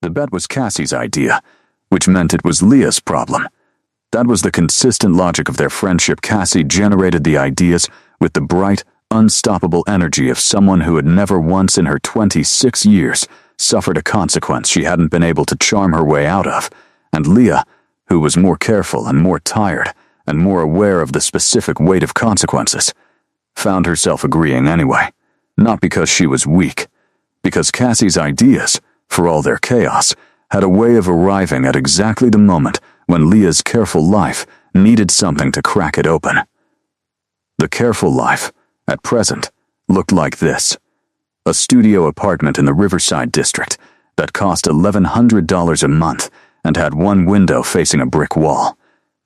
The bet was Cassie's idea, which meant it was Leah's problem. That was the consistent logic of their friendship. Cassie generated the ideas with the bright, unstoppable energy of someone who had never once in her 26 years suffered a consequence she hadn't been able to charm her way out of, and Leah, who was more careful and more tired and more aware of the specific weight of consequences, found herself agreeing anyway, not because she was weak, because Cassie's ideas, for all their chaos, had a way of arriving at exactly the moment when Leah's careful life needed something to crack it open. The careful life, at present, looked like this: a studio apartment in the Riverside district that cost $1,100 a month and had one window facing a brick wall,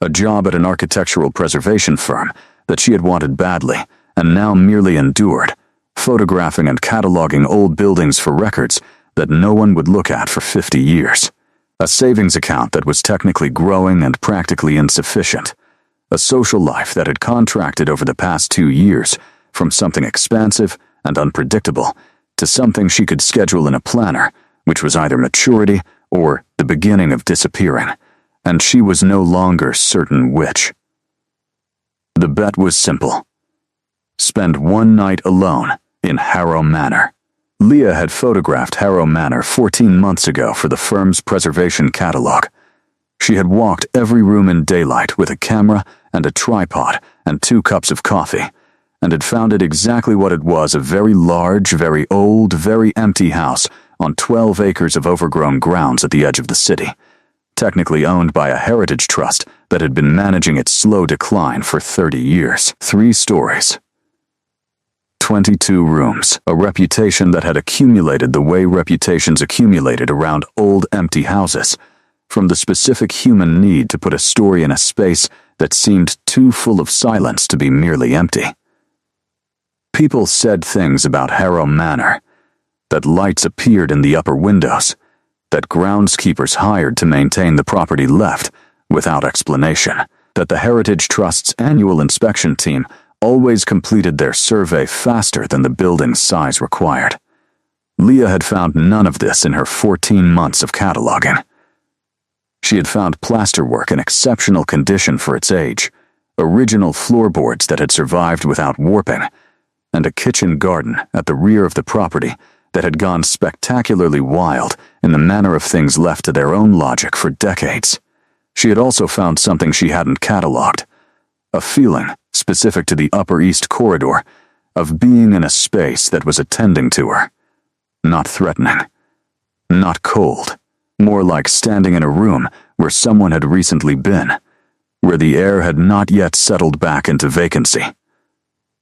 a job at an architectural preservation firm that she had wanted badly and now merely endured, photographing and cataloging old buildings for records that no one would look at for 50 years, a savings account that was technically growing and practically insufficient, a social life that had contracted over the past 2 years from something expansive and unpredictable to something she could schedule in a planner, which was either maturity or the beginning of disappearing, and she was no longer certain which. The bet was simple: spend one night alone in Harrow Manor. Leah had photographed Harrow Manor 14 months ago for the firm's preservation catalog. She had walked every room in daylight with a camera and a tripod and 2 cups of coffee, and had found it exactly what it was: a very large, very old, very empty house on 12 acres of overgrown grounds at the edge of the city, technically owned by a heritage trust that had been managing its slow decline for 30 years. 3 stories. 22 rooms, a reputation that had accumulated the way reputations accumulated around old empty houses, from the specific human need to put a story in a space that seemed too full of silence to be merely empty. People said things about Harrow Manor, that lights appeared in the upper windows, that groundskeepers hired to maintain the property left without explanation, that the Heritage Trust's annual inspection team always completed their survey faster than the building's size required. Leah had found none of this in her 14 months of cataloging. She had found plasterwork in exceptional condition for its age, original floorboards that had survived without warping, and a kitchen garden at the rear of the property that had gone spectacularly wild in the manner of things left to their own logic for decades. She had also found something she hadn't cataloged: a feeling, specific to the Upper East Corridor, of being in a space that was attending to her. Not threatening. Not cold. More like standing in a room where someone had recently been, where the air had not yet settled back into vacancy.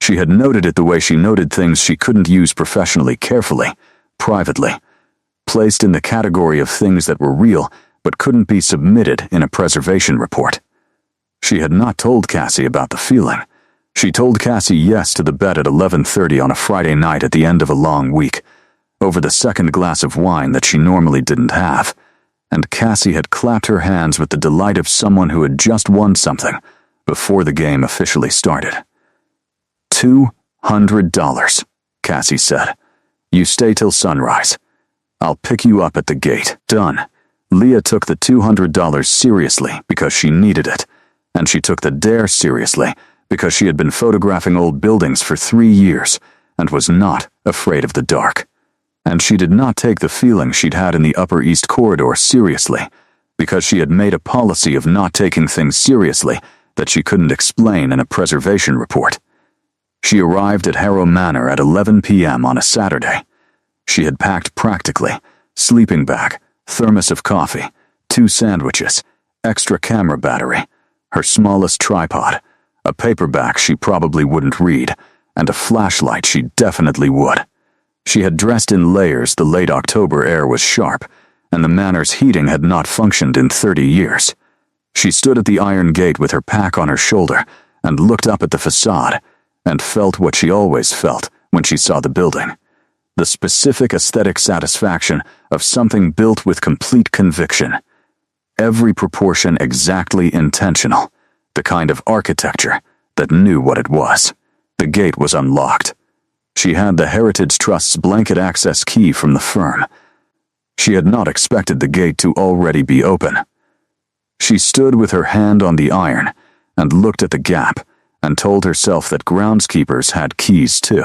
She had noted it the way she noted things she couldn't use professionally, carefully, privately, placed in the category of things that were real but couldn't be submitted in a preservation report. She had not told Cassie about the feeling. She told Cassie yes to the bet at 11:30 on a Friday night at the end of a long week, over the second glass of wine that she normally didn't have, and Cassie had clapped her hands with the delight of someone who had just won something before the game officially started. $200, Cassie said. You stay till sunrise. I'll pick you up at the gate. Done. Leah took the $200 seriously because she needed it, and she took the dare seriously because she had been photographing old buildings for 3 years and was not afraid of the dark. And she did not take the feeling she'd had in the Upper East Corridor seriously because she had made a policy of not taking things seriously that she couldn't explain in a preservation report. She arrived at Harrow Manor at 11 p.m. on a Saturday. She had packed practically: sleeping bag, thermos of coffee, 2 sandwiches, extra camera battery, her smallest tripod, a paperback she probably wouldn't read, and a flashlight she definitely would. She had dressed in layers. The late October air was sharp, and the Manor's heating had not functioned in 30 years. She stood at the iron gate with her pack on her shoulder and looked up at the facade, and felt what she always felt when she saw the building: the specific aesthetic satisfaction of something built with complete conviction. Every proportion exactly intentional, the kind of architecture that knew what it was. The gate was unlocked. She had the Heritage Trust's blanket access key from the firm. She had not expected the gate to already be open. She stood with her hand on the iron and looked at the gap and told herself that groundskeepers had keys too,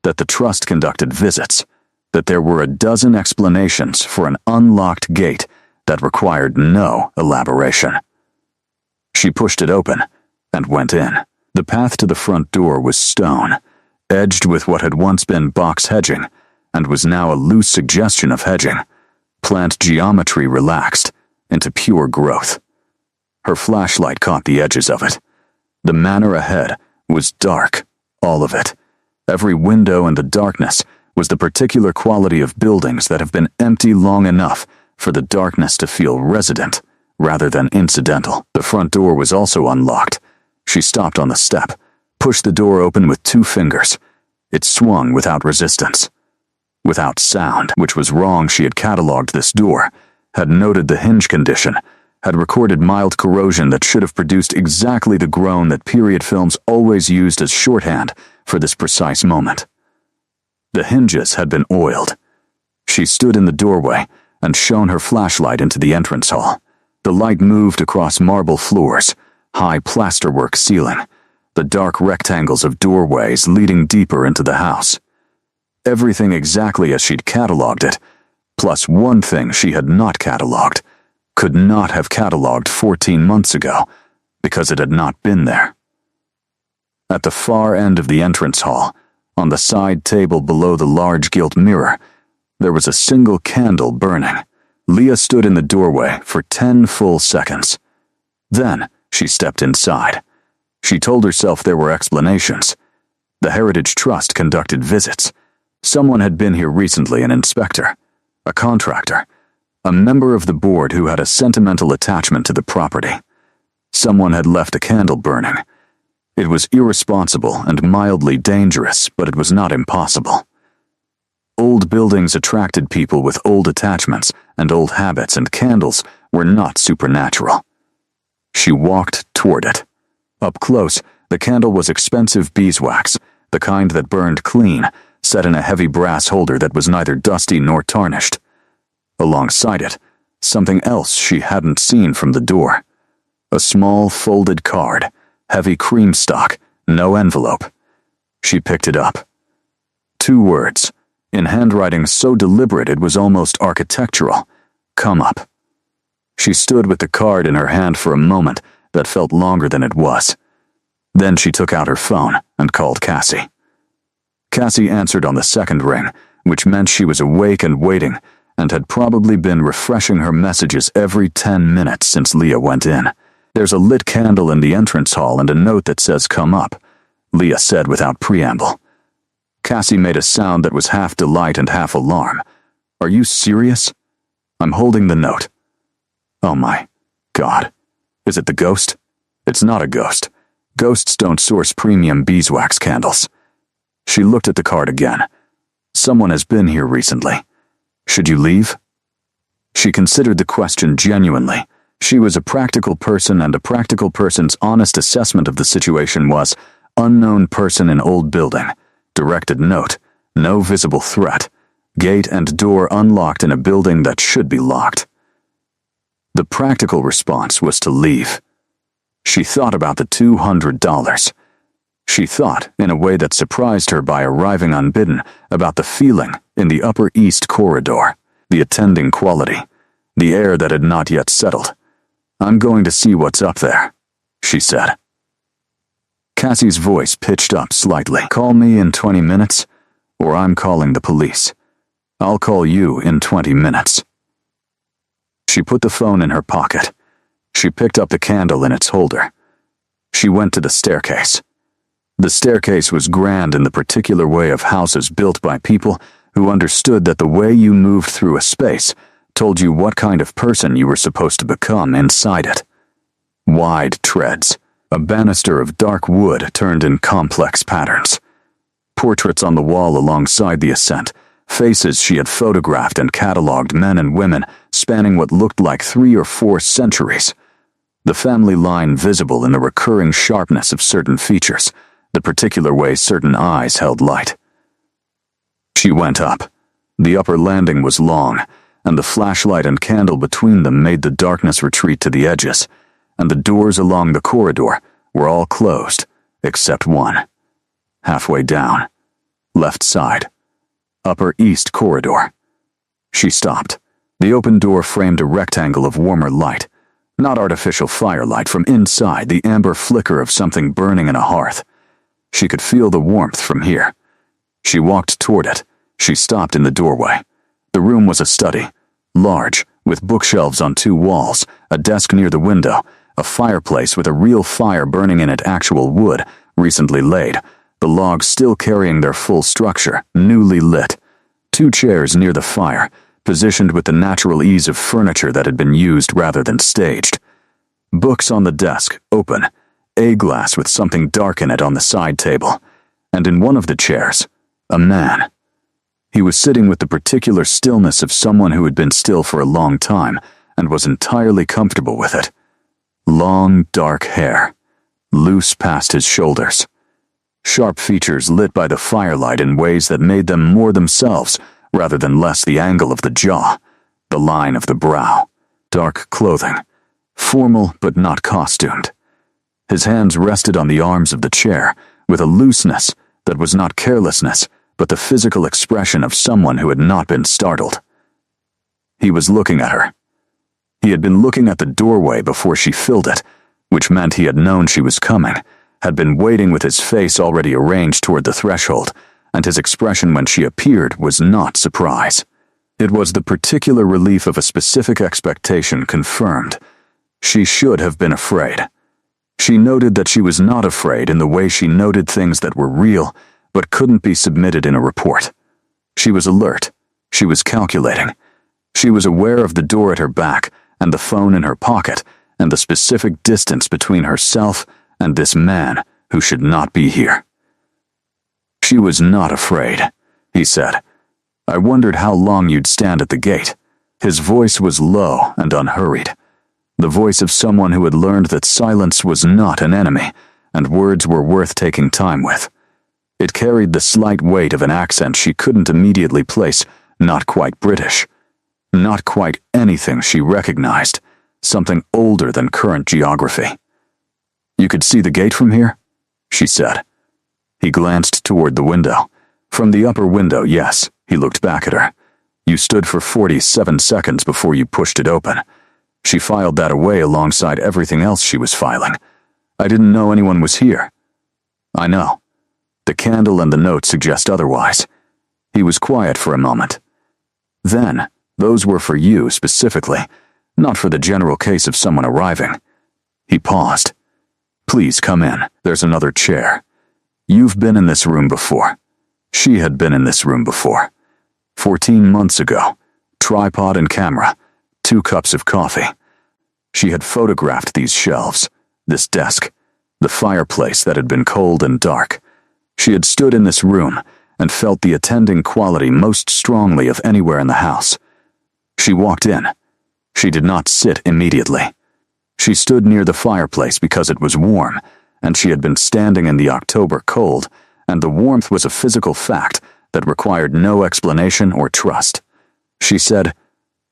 that the trust conducted visits, that there were a dozen explanations for an unlocked gate that required no elaboration. She pushed it open and went in. The path to the front door was stone, edged with what had once been box hedging and was now a loose suggestion of hedging, plant geometry relaxed into pure growth. Her flashlight caught the edges of it. The manor ahead was dark, all of it. Every window in the darkness was the particular quality of buildings that have been empty long enough for the darkness to feel resident rather than incidental. The front door was also unlocked. She stopped on the step, pushed the door open with 2 fingers. It swung without resistance, without sound, which was wrong. She had cataloged this door, had noted the hinge condition, had recorded mild corrosion that should have produced exactly the groan that period films always used as shorthand for this precise moment. The hinges had been oiled. She stood in the doorway and shone her flashlight into the entrance hall. The light moved across marble floors, high plasterwork ceiling, the dark rectangles of doorways leading deeper into the house. Everything exactly as she'd cataloged it, plus one thing she had not cataloged, could not have cataloged 14 months ago because it had not been there. At the far end of the entrance hall, on the side table below the large gilt mirror, there was a single candle burning. Leah stood in the doorway for 10 full seconds. Then she stepped inside. She told herself there were explanations. The Heritage Trust conducted visits. Someone had been here recently, an inspector, a contractor, a member of the board who had a sentimental attachment to the property. Someone had left a candle burning. It was irresponsible and mildly dangerous, but it was not impossible. Old buildings attracted people with old attachments and old habits, and candles were not supernatural. She walked toward it. Up close, the candle was expensive beeswax, the kind that burned clean, set in a heavy brass holder that was neither dusty nor tarnished. Alongside it, something else she hadn't seen from the door. A small folded card, heavy cream stock, no envelope. She picked it up. 2 words, in handwriting so deliberate it was almost architectural. Come up. She stood with the card in her hand for a moment that felt longer than it was. Then she took out her phone and called Cassie. Cassie answered on the second ring, which meant she was awake and waiting, and had probably been refreshing her messages every 10 minutes since Leah went in. There's a lit candle in the entrance hall and a note that says come up, Leah said without preamble. Cassie made a sound that was half delight and half alarm. Are you serious? I'm holding the note. Oh my God. Is it the ghost? It's not a ghost. Ghosts don't source premium beeswax candles. She looked at the card again. Someone has been here recently. Should you leave? She considered the question genuinely. She was a practical person, and a practical person's honest assessment of the situation was unknown person in old building, directed note, no visible threat, gate and door unlocked in a building that should be locked. The practical response was to leave. She thought about the $200. She thought, in a way that surprised her by arriving unbidden, about the feeling in the Upper East Corridor, the attending quality, the air that had not yet settled. I'm going to see what's up there, she said. Cassie's voice pitched up slightly. Call me in 20 minutes, or I'm calling the police. I'll call you in 20 minutes. She put the phone in her pocket. She picked up the candle in its holder. She went to the staircase. The staircase was grand in the particular way of houses built by people who understood that the way you moved through a space told you what kind of person you were supposed to become inside it. Wide treads, a banister of dark wood turned in complex patterns. Portraits on the wall alongside the ascent, faces she had photographed and catalogued, men and women spanning what looked like 3 or 4 centuries. The family line visible in the recurring sharpness of certain features, the particular way certain eyes held light. She went up. The upper landing was long, and the flashlight and candle between them made the darkness retreat to the edges, and the doors along the corridor were all closed, except one. Halfway down. Left side. Upper east corridor. She stopped. The open door framed a rectangle of warmer light, not artificial firelight. From inside, the amber flicker of something burning in a hearth. She could feel the warmth from here. She walked toward it. She stopped in the doorway. The room was a study, large, with bookshelves on 2 walls, a desk near the window, a fireplace with a real fire burning in it, actual wood, recently laid, the logs still carrying their full structure, newly lit. 2 chairs near the fire, positioned with the natural ease of furniture that had been used rather than staged. Books on the desk, open, a glass with something dark in it on the side table, and in one of the chairs, a man. He was sitting with the particular stillness of someone who had been still for a long time and was entirely comfortable with it. Long, dark hair, loose past his shoulders. Sharp features lit by the firelight in ways that made them more themselves rather than less the angle of the jaw, the line of the brow. Dark clothing, formal but not costumed. His hands rested on the arms of the chair with a looseness that was not carelessness, but the physical expression of someone who had not been startled. He was looking at her. He had been looking at the doorway before she filled it, which meant he had known she was coming, had been waiting with his face already arranged toward the threshold, and his expression when she appeared was not surprise. It was the particular relief of a specific expectation confirmed. She should have been afraid. She noted that she was not afraid in the way she noted things that were real, but couldn't be submitted in a report. She was alert. She was calculating. She was aware of the door at her back, and the phone in her pocket, and the specific distance between herself and this man who should not be here. She was not afraid, he said. I wondered how long you'd stand at the gate. His voice was low and unhurried. The voice of someone who had learned that silence was not an enemy, and words were worth taking time with. It carried the slight weight of an accent she couldn't immediately place, not quite British. Not quite anything she recognized, something older than current geography. You could see the gate from here? She said. He glanced toward the window. From the upper window, yes, he looked back at her. You stood for 47 seconds before you pushed it open. She filed that away alongside everything else she was filing. I didn't know anyone was here. I know. The candle and the note suggest otherwise. He was quiet for a moment. Then, those were for you specifically, not for the general case of someone arriving. He paused. Please come in. There's another chair. You've been in this room before. She had been in this room before. 14 months ago. Tripod and camera. 2 cups of coffee. She had photographed these shelves, this desk, the fireplace that had been cold and dark. She had stood in this room and felt the attending quality most strongly of anywhere in the house. She walked in. She did not sit immediately. She stood near the fireplace because it was warm, and she had been standing in the October cold, and the warmth was a physical fact that required no explanation or trust. She said,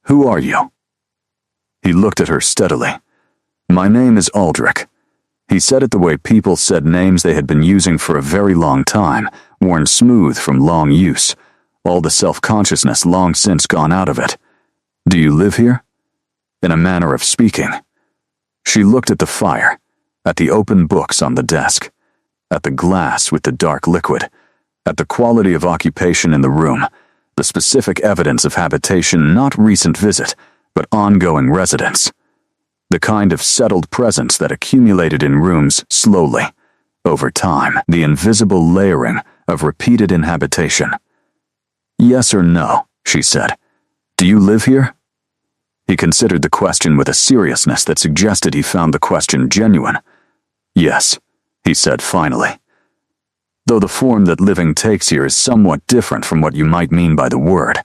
"Who are you?" He looked at her steadily. "My name is Aldrich." He said it the way people said names they had been using for a very long time, worn smooth from long use, all the self-consciousness long since gone out of it. "Do you live here?" In a manner of speaking. She looked at the fire, at the open books on the desk, at the glass with the dark liquid, at the quality of occupation in the room, the specific evidence of habitation, not recent visit, but ongoing residence. The kind of settled presence that accumulated in rooms slowly, over time, the invisible layering of repeated inhabitation. "Yes or no," she said. "Do you live here?" He considered the question with a seriousness that suggested he found the question genuine. "Yes," he said finally. "Though the form that living takes here is somewhat different from what you might mean by the word."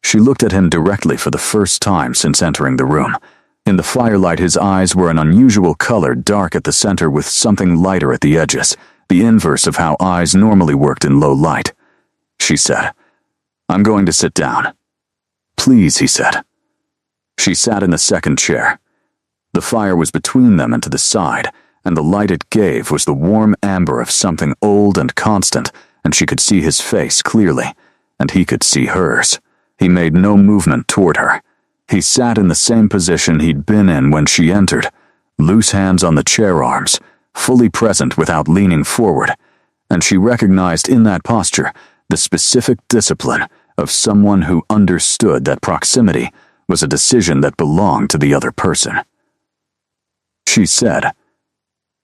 She looked at him directly for the first time since entering the room. In the firelight, his eyes were an unusual color, dark at the center with something lighter at the edges, the inverse of how eyes normally worked in low light. She said, "I'm going to sit down." "Please," he said. She sat in the second chair. The fire was between them and to the side, and the light it gave was the warm amber of something old and constant, and she could see his face clearly, and he could see hers. He made no movement toward her. He sat in the same position he'd been in when she entered, loose hands on the chair arms, fully present without leaning forward, and she recognized in that posture the specific discipline of someone who understood that proximity was a decision that belonged to the other person. She said,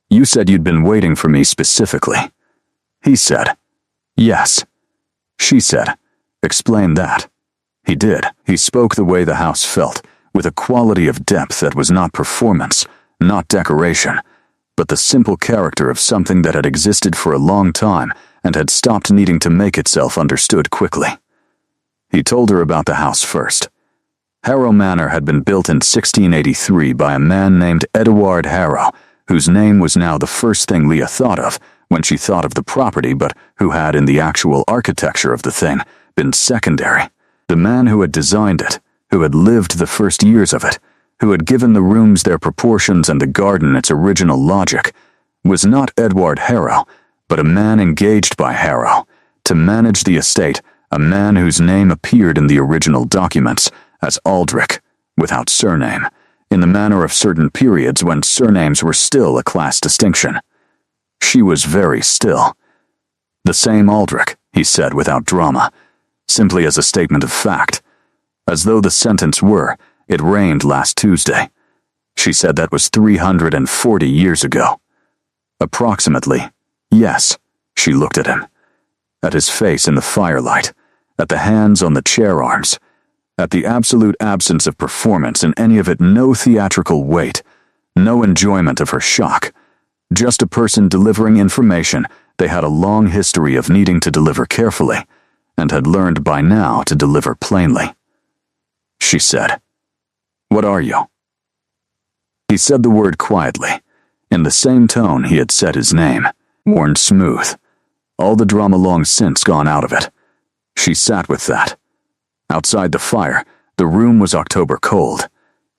"You said you'd been waiting for me specifically." He said, "Yes." She said, "Explain that." He did. He spoke the way the house felt, with a quality of depth that was not performance, not decoration, but the simple character of something that had existed for a long time and had stopped needing to make itself understood quickly. He told her about the house first. Harrow Manor had been built in 1683 by a man named Edward Harrow, whose name was now the first thing Leah thought of when she thought of the property, but who had, in the actual architecture of the thing, been secondary. The man who had designed it, who had lived the first years of it, who had given the rooms their proportions and the garden its original logic, was not Edward Harrow, but a man engaged by Harrow to manage the estate, a man whose name appeared in the original documents as Aldrich, without surname, in the manner of certain periods when surnames were still a class distinction. She was very still. "The same Aldrich," he said without drama, simply as a statement of fact. As though the sentence were, "It rained last Tuesday." She said that was 340 years ago. Approximately, yes. She looked at him, at his face in the firelight, at the hands on the chair arms, at the absolute absence of performance in any of it, no theatrical weight, no enjoyment of her shock, just a person delivering information they had a long history of needing to deliver carefully, and had learned by now to deliver plainly. She said, "What are you?" He said the word quietly, in the same tone he had said his name, worn smooth, all the drama long since gone out of it. She sat with that. Outside the fire, the room was October cold.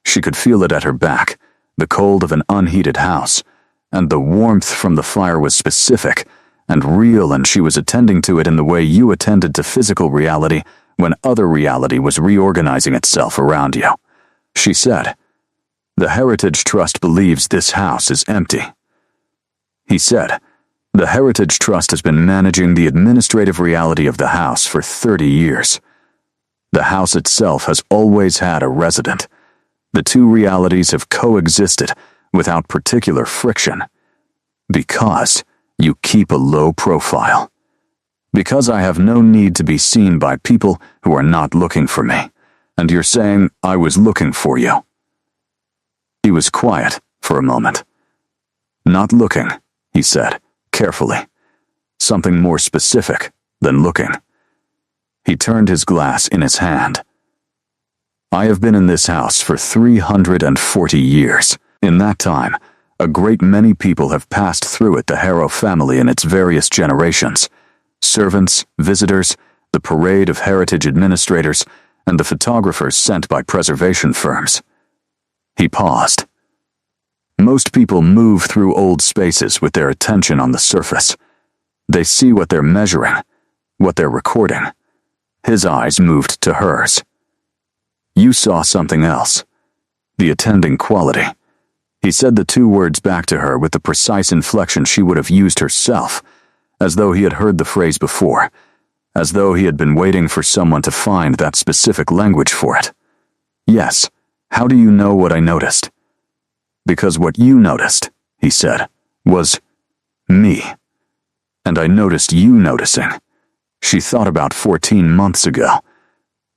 She could feel it at her back, the cold of an unheated house, and the warmth from the fire was specific and real, and she was attending to it in the way you attended to physical reality when other reality was reorganizing itself around you. She said, "The Heritage Trust believes this house is empty." He said, "The Heritage Trust has been managing the administrative reality of the house for 30 years. The house itself has always had a resident. The two realities have coexisted without particular friction. Because you keep a low profile. Because I have no need to be seen by people who are not looking for me. And you're saying I was looking for you." He was quiet for a moment. "Not looking," he said, carefully. "Something more specific than looking." He turned his glass in his hand. "I have been in this house for 340 years. In that time, a great many people have passed through it, the Harrow family in its various generations. Servants, visitors, the parade of heritage administrators, and the photographers sent by preservation firms." He paused. "Most people move through old spaces with their attention on the surface. They see what they're measuring, what they're recording." His eyes moved to hers. "You saw something else. The attending quality." He said the two words back to her with the precise inflection she would have used herself, as though he had heard the phrase before, as though he had been waiting for someone to find that specific language for it. "Yes, how do you know what I noticed?" "Because what you noticed," he said, "was me. And I noticed you noticing." She thought about 14 months ago.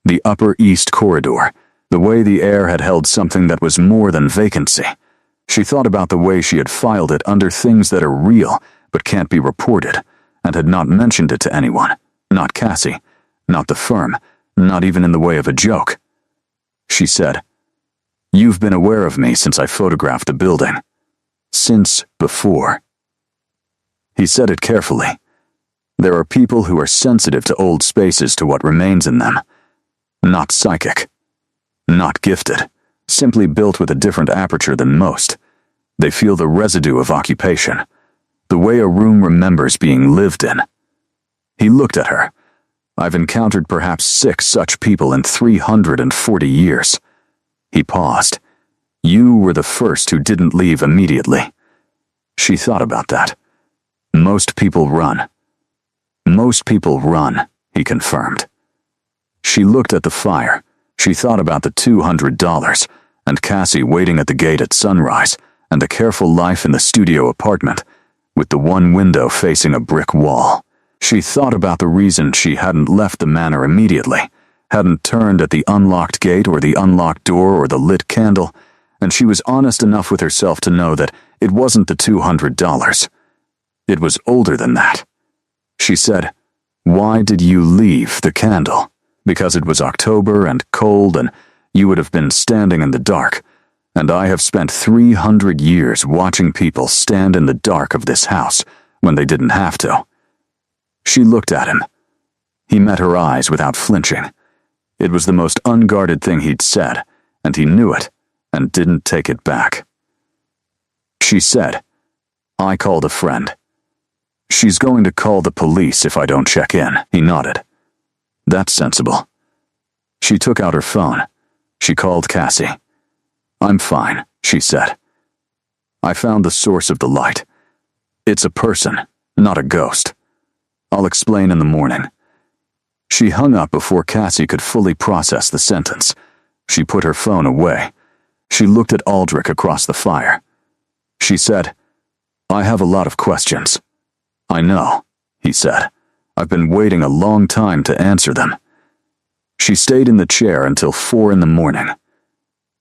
The Upper East Corridor, the way the air had held something that was more than vacancy. She thought about the way she had filed it under things that are real but can't be reported, and had not mentioned it to anyone, not Cassie, not the firm, not even in the way of a joke. She said, "You've been aware of me since I photographed the building. Since before." He said it carefully. There are people who are sensitive to old spaces, to what remains in them. Not psychic. Not gifted. Simply built with a different aperture than most. They feel the residue of occupation. The way a room remembers being lived in. He looked at her. I've encountered perhaps 6 such people in 340 years. He paused. You were the first who didn't leave immediately. She thought about that. Most people run. Most people run, he confirmed. She looked at the fire. She thought about the $200, and Cassie waiting at the gate at sunrise, and the careful life in the studio apartment, with the one window facing a brick wall. She thought about the reason she hadn't left the manor immediately, hadn't turned at the unlocked gate or the unlocked door or the lit candle, and she was honest enough with herself to know that it wasn't the $200. It was older than that. She said, "Why did you leave the candle? Because it was October and cold and you would have been standing in the dark, and I have spent 300 years watching people stand in the dark of this house when they didn't have to." She looked at him. He met her eyes without flinching. It was the most unguarded thing he'd said, and he knew it, and didn't take it back. She said, "I called a friend. She's going to call the police if I don't check in." He nodded. "That's sensible." She took out her phone. She called Cassie. "I'm fine," she said. "I found the source of the light. It's a person, not a ghost. I'll explain in the morning." She hung up before Cassie could fully process the sentence. She put her phone away. She looked at Aldrich across the fire. She said, "I have a lot of questions." "I know," he said. "I've been waiting a long time to answer them." She stayed in the chair until 4 in the morning.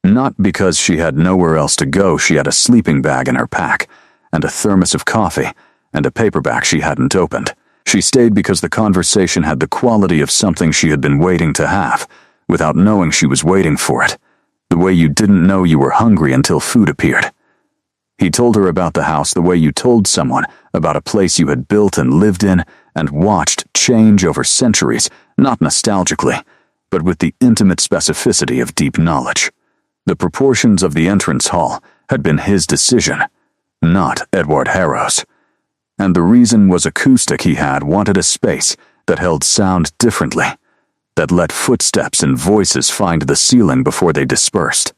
Not because she had nowhere else to go. She had a sleeping bag in her pack, and a thermos of coffee, and a paperback she hadn't opened. She stayed because the conversation had the quality of something she had been waiting to have, without knowing she was waiting for it, the way you didn't know you were hungry until food appeared. He told her about the house the way you told someone about a place you had built and lived in and watched change over centuries, not nostalgically, but with the intimate specificity of deep knowledge. The proportions of the entrance hall had been his decision, not Edward Harrow's. And the reason was acoustic. He had wanted a space that held sound differently, that let footsteps and voices find the ceiling before they dispersed.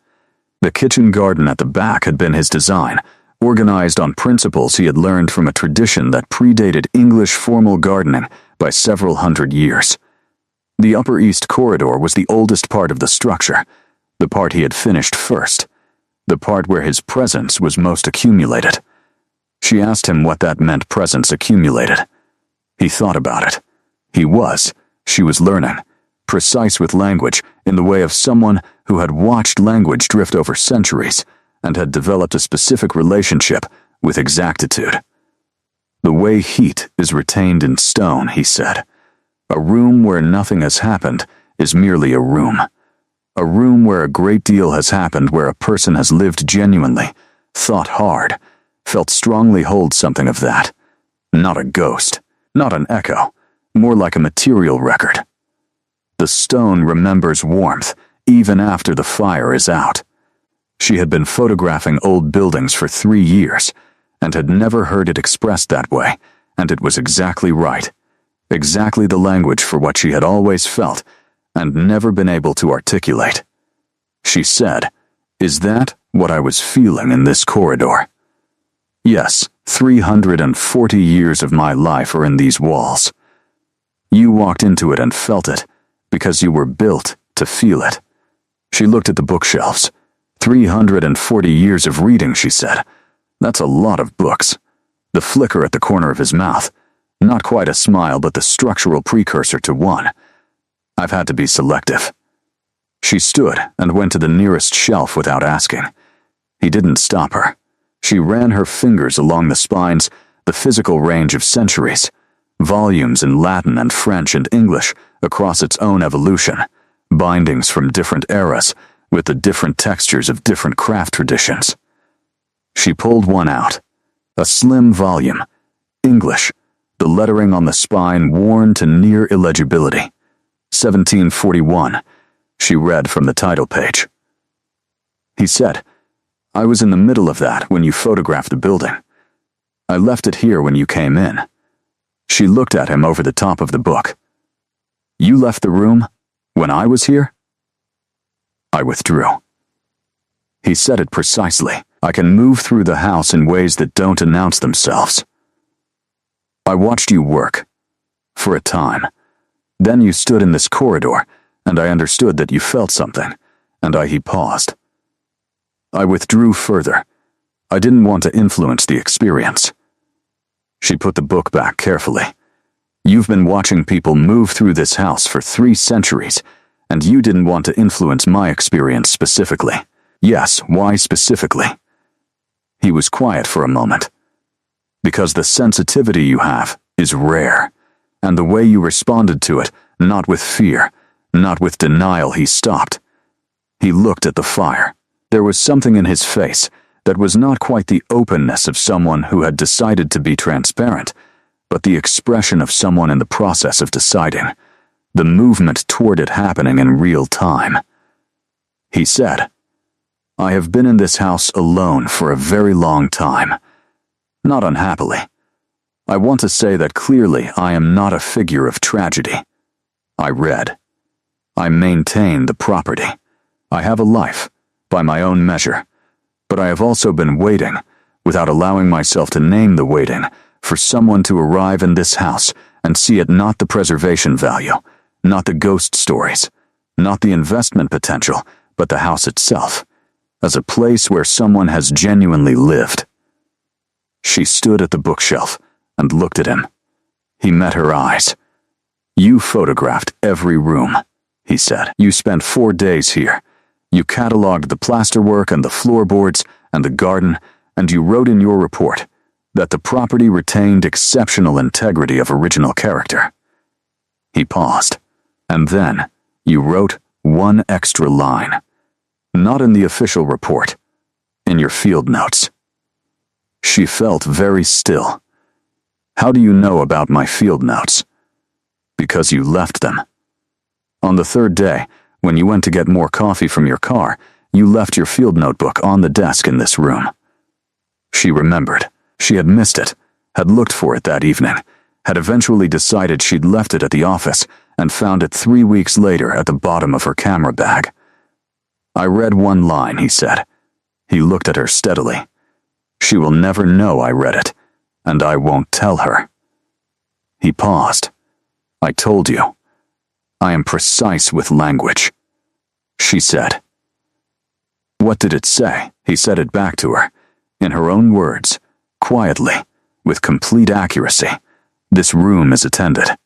The kitchen garden at the back had been his design, organized on principles he had learned from a tradition that predated English formal gardening by several hundred years. The Upper East Corridor was the oldest part of the structure, the part he had finished first, the part where his presence was most accumulated. She asked him what that meant, presence accumulated. He thought about it. She was learning, precise with language in the way of someone who had watched language drift over centuries and had developed a specific relationship with exactitude. The way heat is retained in stone, he said. A room where nothing has happened is merely a room. A room where a great deal has happened, where a person has lived genuinely, thought hard, felt strongly holds something of that. Not a ghost, not an echo, more like a material record. The stone remembers warmth even after the fire is out. She had been photographing old buildings for 3 years and had never heard it expressed that way, and it was exactly right. Exactly the language for what she had always felt and never been able to articulate. She said, "Is that what I was feeling in this corridor?" "Yes, 340 years of my life are in these walls. You walked into it and felt it, because you were built to feel it." She looked at the bookshelves. 340 years of reading, she said. That's a lot of books. The flicker at the corner of his mouth. Not quite a smile, but the structural precursor to one. I've had to be selective. She stood and went to the nearest shelf without asking. He didn't stop her. She ran her fingers along the spines, the physical range of centuries, volumes in Latin and French and English across its own evolution, bindings from different eras with the different textures of different craft traditions. She pulled one out, a slim volume, English, the lettering on the spine worn to near illegibility. 1741, She read from the title page. He said, "I was in the middle of that when you photographed the building. I left it here when you came in." She looked at him over the top of the book. "You left the room when I was here?" I withdrew. He said it precisely. "I can move through the house in ways that don't announce themselves. I watched you work. For a time. Then you stood in this corridor, and I understood that you felt something, and he paused. I withdrew further. I didn't want to influence the experience." She put the book back carefully. "You've been watching people move through this house for 3 centuries, and you didn't want to influence my experience specifically." "Yes, why specifically?" He was quiet for a moment. "Because the sensitivity you have is rare, and the way you responded to it, not with fear, not with denial." He stopped. He looked at the fire. There was something in his face that was not quite the openness of someone who had decided to be transparent, but the expression of someone in the process of deciding, the movement toward it happening in real time. He said, "I have been in this house alone for a very long time. Not unhappily. I want to say that clearly I am not a figure of tragedy. I read. I maintain the property. I have a life, by my own measure. But I have also been waiting, without allowing myself to name the waiting, for someone to arrive in this house and see it not the preservation value, not the ghost stories, not the investment potential, but the house itself, as a place where someone has genuinely lived." She stood at the bookshelf and looked at him. He met her eyes. "You photographed every room," he said. "You spent 4 days here. You cataloged the plasterwork and the floorboards and the garden, and you wrote in your report that the property retained exceptional integrity of original character." He paused. "And then you wrote 1 extra line. Not in the official report, in your field notes." She felt very still. "How do you know about my field notes?" "Because you left them. On the 3rd day, when you went to get more coffee from your car, you left your field notebook on the desk in this room." She remembered. She had missed it, had looked for it that evening, had eventually decided she'd left it at the office, and found it 3 weeks later at the bottom of her camera bag. "I read 1 line," he said. He looked at her steadily. "She will never know I read it, and I won't tell her." He paused. "I told you. I am precise with language," she said. "What did it say?" He said it back to her, in her own words, quietly, with complete accuracy. "This room is attended.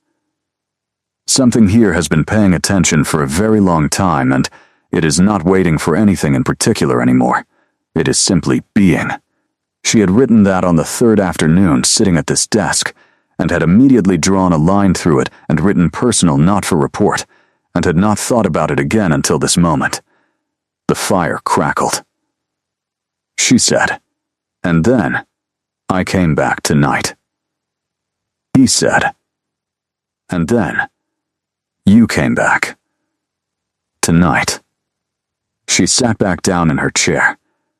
Something here has been paying attention for a very long time, and it is not waiting for anything in particular anymore. It is simply being." She had written that on the 3rd afternoon, sitting at this desk, and had immediately drawn a line through it and written personal, not for report, and had not thought about it again until this moment. The fire crackled. She said, "And then, I came back tonight." He said, "And then, you came back. Tonight." She sat back down in her chair.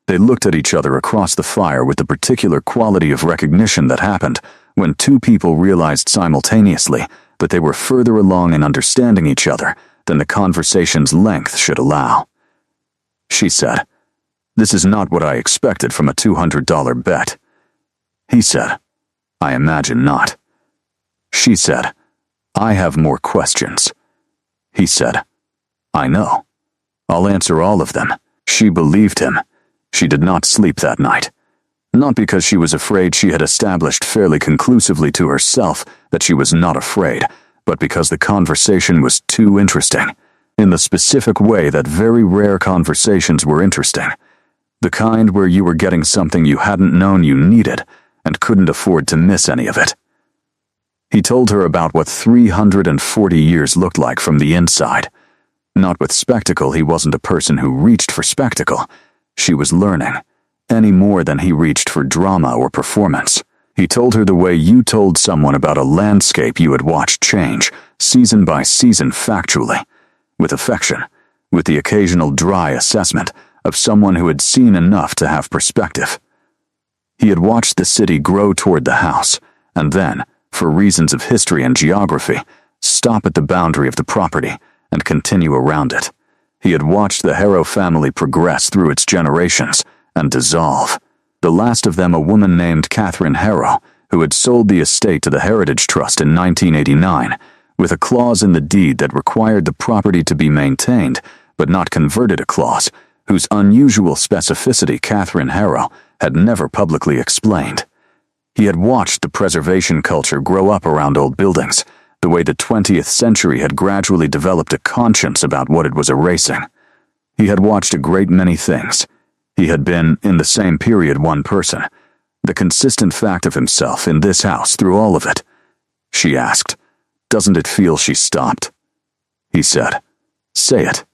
They looked at each other across the fire with the particular quality of recognition that happened when 2 people realized simultaneously that they were further along in understanding each other than the conversation's length should allow. She said, "This is not what I expected from a $200 bet." He said, "I imagine not." She said, "I have more questions." He said, "I know. I'll answer all of them." She believed him. She did not sleep that night. Not because she was afraid she had established fairly conclusively to herself that she was not afraid, but because the conversation was too interesting, in the specific way that very rare conversations were interesting, the kind where you were getting something you hadn't known you needed and couldn't afford to miss any of it. He told her about what 340 years looked like from the inside. Not with spectacle, he wasn't a person who reached for spectacle. She was learning, any more than he reached for drama or performance. He told her the way you told someone about a landscape you had watched change, season by season factually, with affection, with the occasional dry assessment of someone who had seen enough to have perspective. He had watched the city grow toward the house, and then, for reasons of history and geography, stop at the boundary of the property and continue around it. He had watched the Harrow family progress through its generations and dissolve. The last of them a woman named Catherine Harrow, who had sold the estate to the Heritage Trust in 1989, with a clause in the deed that required the property to be maintained, but not converted, a clause whose unusual specificity Catherine Harrow had never publicly explained. He had watched the preservation culture grow up around old buildings, the way the 20th century had gradually developed a conscience about what it was erasing. He had watched a great many things. He had been, in the same period, one person, the consistent fact of himself in this house through all of it. She asked, "Doesn't it feel?" She stopped. He said, "Say it."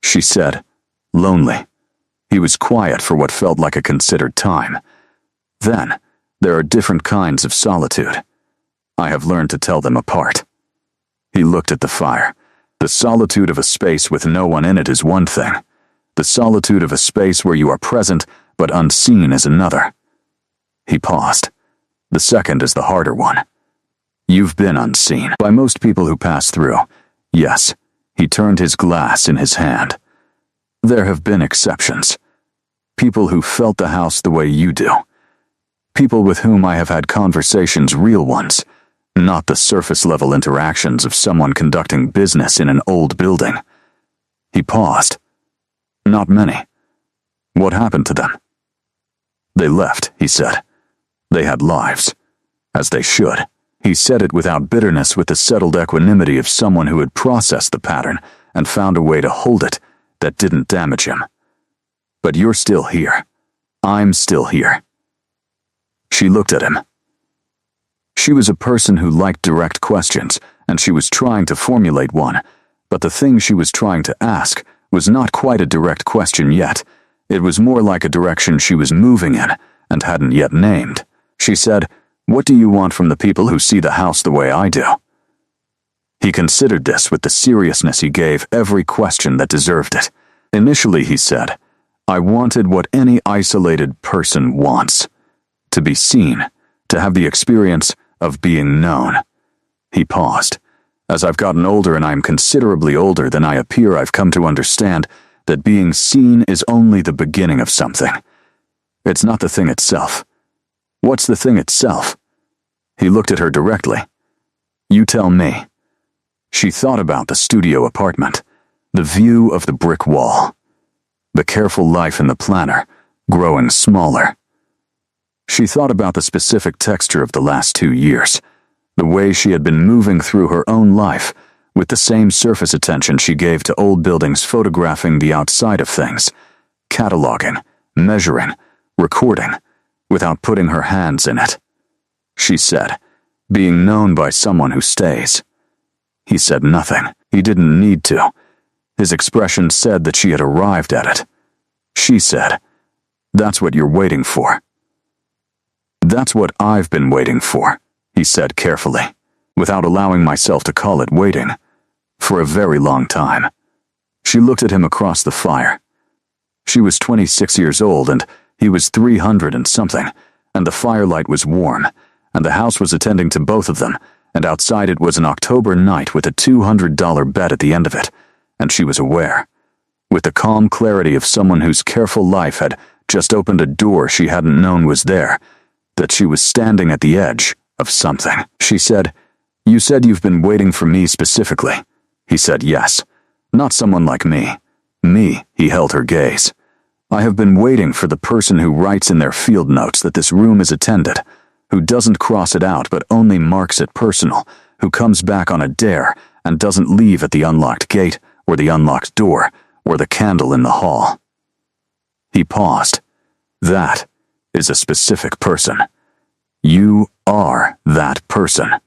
She said, "Lonely." He was quiet for what felt like a considered time. Then, there are different kinds of solitude. I have learned to tell them apart. He looked at the fire. The solitude of a space with no one in it is one thing. The solitude of a space where you are present but unseen is another. He paused. The second is the harder one. You've been unseen by most people who pass through. Yes, he turned his glass in his hand. There have been exceptions. People who felt the house the way you do. People with whom I have had conversations, real ones, not the surface-level interactions of someone conducting business in an old building. He paused. Not many. What happened to them? They left, he said. They had lives. As they should. He said it without bitterness, with the settled equanimity of someone who had processed the pattern and found a way to hold it that didn't damage him. But you're still here. I'm still here. She looked at him. She was a person who liked direct questions, and she was trying to formulate one, but the thing she was trying to ask was not quite a direct question yet. It was more like a direction she was moving in and hadn't yet named. She said, "What do you want from the people who see the house the way I do?" He considered this with the seriousness he gave every question that deserved it. Initially, he said, "I wanted what any isolated person wants. To be seen, to have the experience of being known." He paused. "As I've gotten older, and I'm considerably older than I appear, I've come to understand that being seen is only the beginning of something. It's not the thing itself." "What's the thing itself?" He looked at her directly. "You tell me." She thought about the studio apartment, the view of the brick wall, the careful life in the planner, growing smaller. She thought about the specific texture of the last 2 years, the way she had been moving through her own life, with the same surface attention she gave to old buildings, photographing the outside of things, cataloging, measuring, recording, without putting her hands in it. She said, "Being known by someone who stays." He said nothing. He didn't need to. His expression said that she had arrived at it. She said, "That's what you're waiting for." "That's what I've been waiting for," he said carefully, without allowing myself to call it waiting, "for a very long time." She looked at him across the fire. She was 26 years old, and he was 300 and something, and the firelight was warm, and the house was attending to both of them, and outside it was an October night with a $200 bet at the end of it, and she was aware, with the calm clarity of someone whose careful life had just opened a door she hadn't known was there, that she was standing at the edge of something. She said, "You said you've been waiting for me specifically." He said, "Yes. Not someone like me." "Me," he held her gaze. "I have been waiting for the person who writes in their field notes that this room is attended, who doesn't cross it out but only marks it personal, who comes back on a dare and doesn't leave at the unlocked gate or the unlocked door or the candle in the hall." He paused. "That is a specific person. You are that person."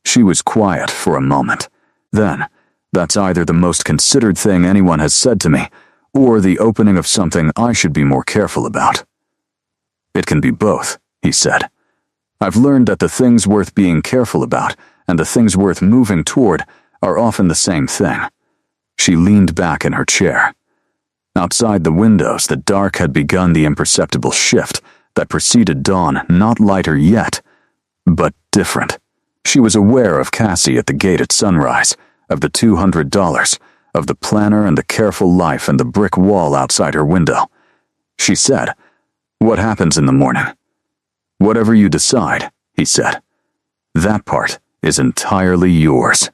She was quiet for a moment. Then, "That's either the most considered thing anyone has said to me, or the opening of something I should be more careful about." "It can be both," he said. "I've learned that the things worth being careful about and the things worth moving toward are often the same thing." She leaned back in her chair. Outside the windows, the dark had begun the imperceptible shift that preceded dawn, not lighter yet, but different. She was aware of Cassie at the gate at sunrise, of the $200, of the planner and the careful life and the brick wall outside her window. She said, "What happens in the morning?" "Whatever you decide," he said. "That part is entirely yours."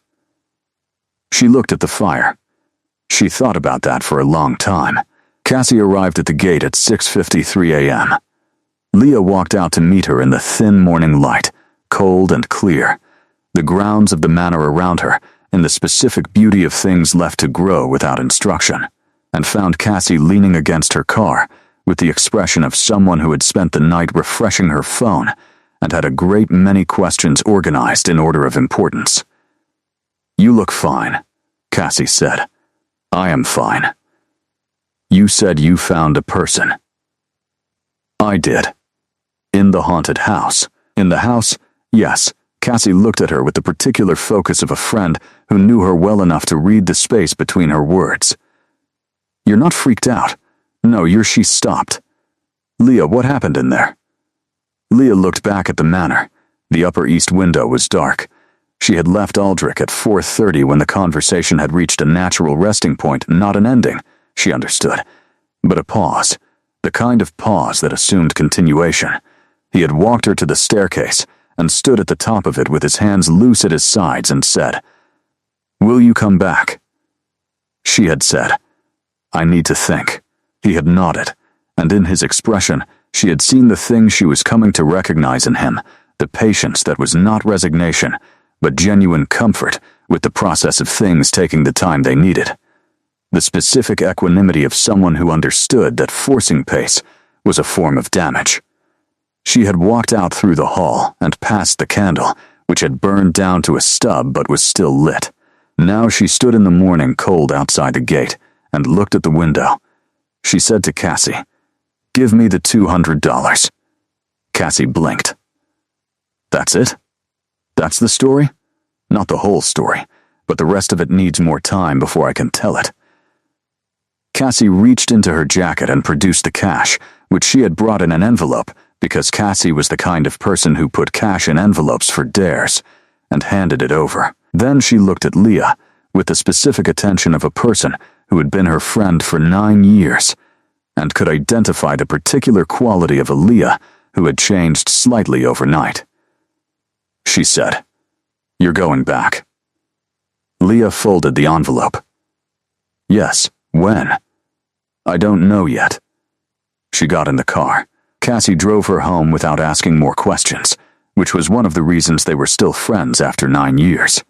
She looked at the fire. She thought about that for a long time. Cassie arrived at the gate at 6:53 a.m. Leah walked out to meet her in the thin morning light, cold and clear, the grounds of the manor around her, and the specific beauty of things left to grow without instruction, and found Cassie leaning against her car with the expression of someone who had spent the night refreshing her phone and had a great many questions organized in order of importance. "You look fine," Cassie said. "I am fine. You said you found a person." "I did. In the haunted house." "In the house?" "Yes." Cassie looked at her with the particular focus of a friend who knew her well enough to read the space between her words. "You're not freaked out?" "No, she stopped." "Leah, what happened in there?" Leah looked back at the manor. The Upper East window was dark. She had left Aldrich at 4:30 when the conversation had reached a natural resting point, not an ending, she understood, but a pause, the kind of pause that assumed continuation. He had walked her to the staircase and stood at the top of it with his hands loose at his sides and said, "Will you come back?" She had said, "I need to think." He had nodded, and in his expression, she had seen the thing she was coming to recognize in him, the patience that was not resignation, but genuine comfort with the process of things taking the time they needed. The specific equanimity of someone who understood that forcing pace was a form of damage. She had walked out through the hall and past the candle, which had burned down to a stub but was still lit. Now she stood in the morning cold outside the gate and looked at the window. She said to Cassie, "Give me the $200. Cassie blinked. "That's it? That's the story?" "Not the whole story, but the rest of it needs more time before I can tell it." Cassie reached into her jacket and produced the cash, which she had brought in an envelope because Cassie was the kind of person who put cash in envelopes for dares, and handed it over. Then she looked at Leah with the specific attention of a person who had been her friend for 9 years and could identify the particular quality of a Leah who had changed slightly overnight. She said, "You're going back." Leah folded the envelope. "Yes, when?" "I don't know yet." She got in the car. Cassie drove her home without asking more questions, which was one of the reasons they were still friends after 9 years.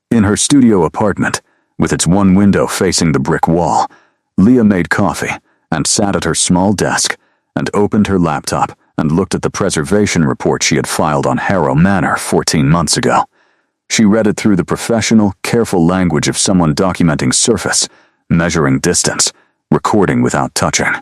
In her studio apartment, with its one window facing the brick wall, Leah made coffee and sat at her small desk and opened her laptop and looked at the preservation report she had filed on Harrow Manor 14 months ago. She read it through the professional, careful language of someone documenting surface, measuring distance, recording without touching.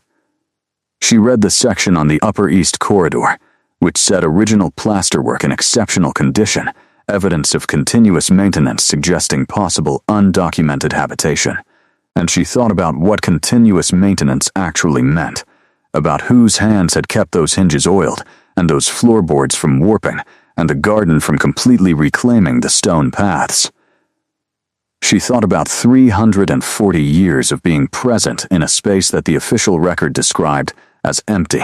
She read the section on the Upper East corridor, which said original plasterwork in exceptional condition, evidence of continuous maintenance suggesting possible undocumented habitation. And she thought about what continuous maintenance actually meant, about whose hands had kept those hinges oiled, and those floorboards from warping, and the garden from completely reclaiming the stone paths. She thought about 340 years of being present in a space that the official record described as empty.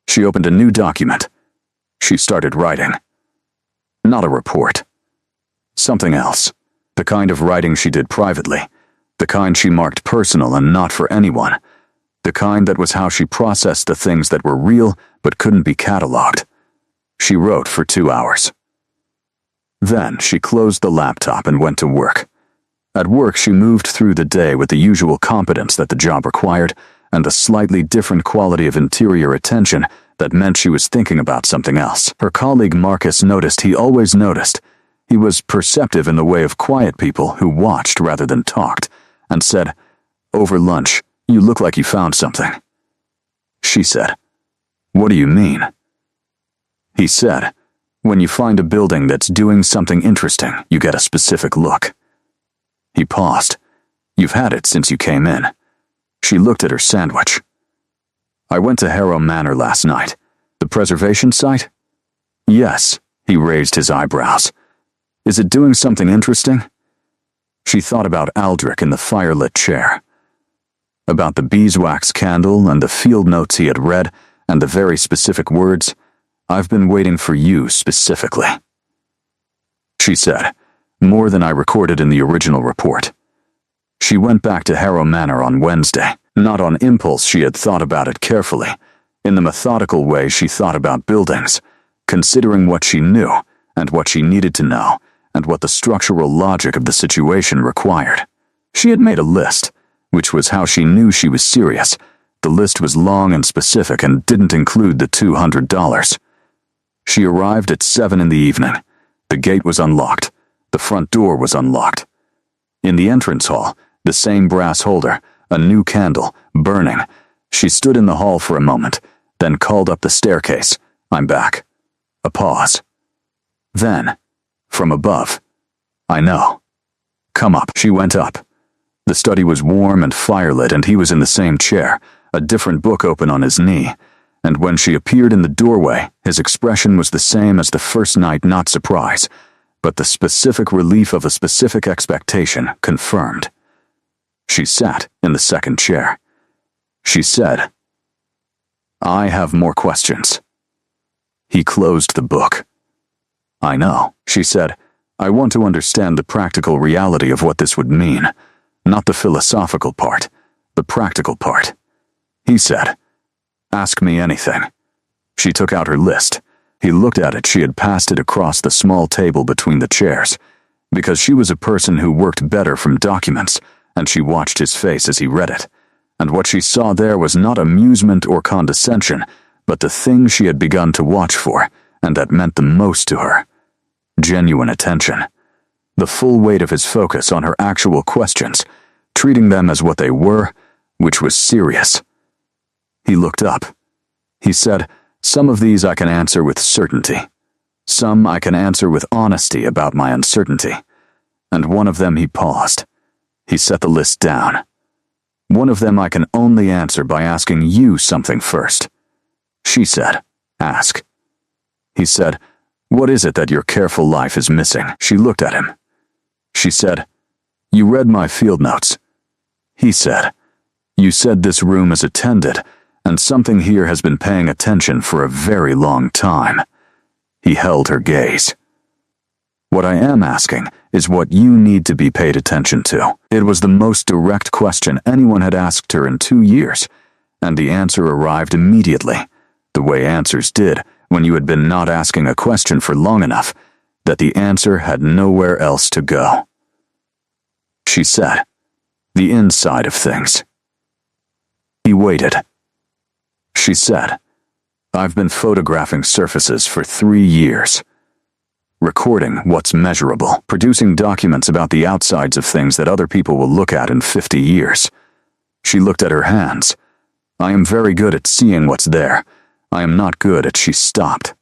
She opened a new document. She started writing. Not a report. Something else. The kind of writing she did privately. The kind she marked personal and not for anyone. The kind that was how she processed the things that were real but couldn't be cataloged. She wrote for 2 hours. Then she closed the laptop and went to work. At work, she moved through the day with the usual competence that the job required and the slightly different quality of interior attention that meant she was thinking about something else. Her colleague Marcus noticed he always noticed. He was perceptive in the way of quiet people who watched rather than talked, and said, "Over lunch, you look like you found something." She said, "What do you mean?" He said, "When you find a building that's doing something interesting, you get a specific look." He paused. You've had it since you came in. She looked at her sandwich. I went to Harrow Manor last night. The preservation site? Yes, he raised his eyebrows. Is it doing something interesting? She thought about Aldrich in the firelit chair. About the beeswax candle and the field notes he had read and the very specific words, "I've been waiting for you specifically." She said, "More than I recorded in the original report." She went back to Harrow Manor on Wednesday. Not on impulse, she had thought about it carefully, in the methodical way she thought about buildings, considering what she knew and what she needed to know and what the structural logic of the situation required. She had made a list, which was how she knew she was serious. The list was long and specific and didn't include the $200. She arrived at 7 in the evening. The gate was unlocked. The front door was unlocked. In the entrance hall, the same brass holder, a new candle, burning. She stood in the hall for a moment, then called up the staircase. "I'm back." A pause. Then, from above, "I know. Come up." She went up. The study was warm and firelit, and he was in the same chair, a different book open on his knee. And when she appeared in the doorway, his expression was the same as the first night, not surprise, but the specific relief of a specific expectation confirmed. She sat in the second chair. She said, "I have more questions." He closed the book. "I know," she said. "I want to understand the practical reality of what this would mean, not the philosophical part, the practical part." He said, "Ask me anything." She took out her list. He looked at it. She had passed it across the small table between the chairs, because she was a person who worked better from documents, and she watched his face as he read it. And what she saw there was not amusement or condescension, but the thing she had begun to watch for, and that meant the most to her. Genuine attention. The full weight of his focus on her actual questions, treating them as what they were, which was serious. He looked up. He said, "Some of these I can answer with certainty. Some I can answer with honesty about my uncertainty." And one of them he paused. He set the list down. "One of them I can only answer by asking you something first." She said, "Ask." He said, "What is it that your careful life is missing?" She looked at him. She said, "You read my field notes." He said, "You said this room is attended, and something here has been paying attention for a very long time." He held her gaze. "What I am asking is what you need to be paid attention to." It was the most direct question anyone had asked her in 2 years, and the answer arrived immediately, the way answers did when you had been not asking a question for long enough, that the answer had nowhere else to go. She said, "The inside of things." He waited. She said, "I've been photographing surfaces for 3 years. Recording what's measurable, producing documents about the outsides of things that other people will look at in 50 years. She looked at her hands. "I am very good at seeing what's there. I am not good at," she stopped,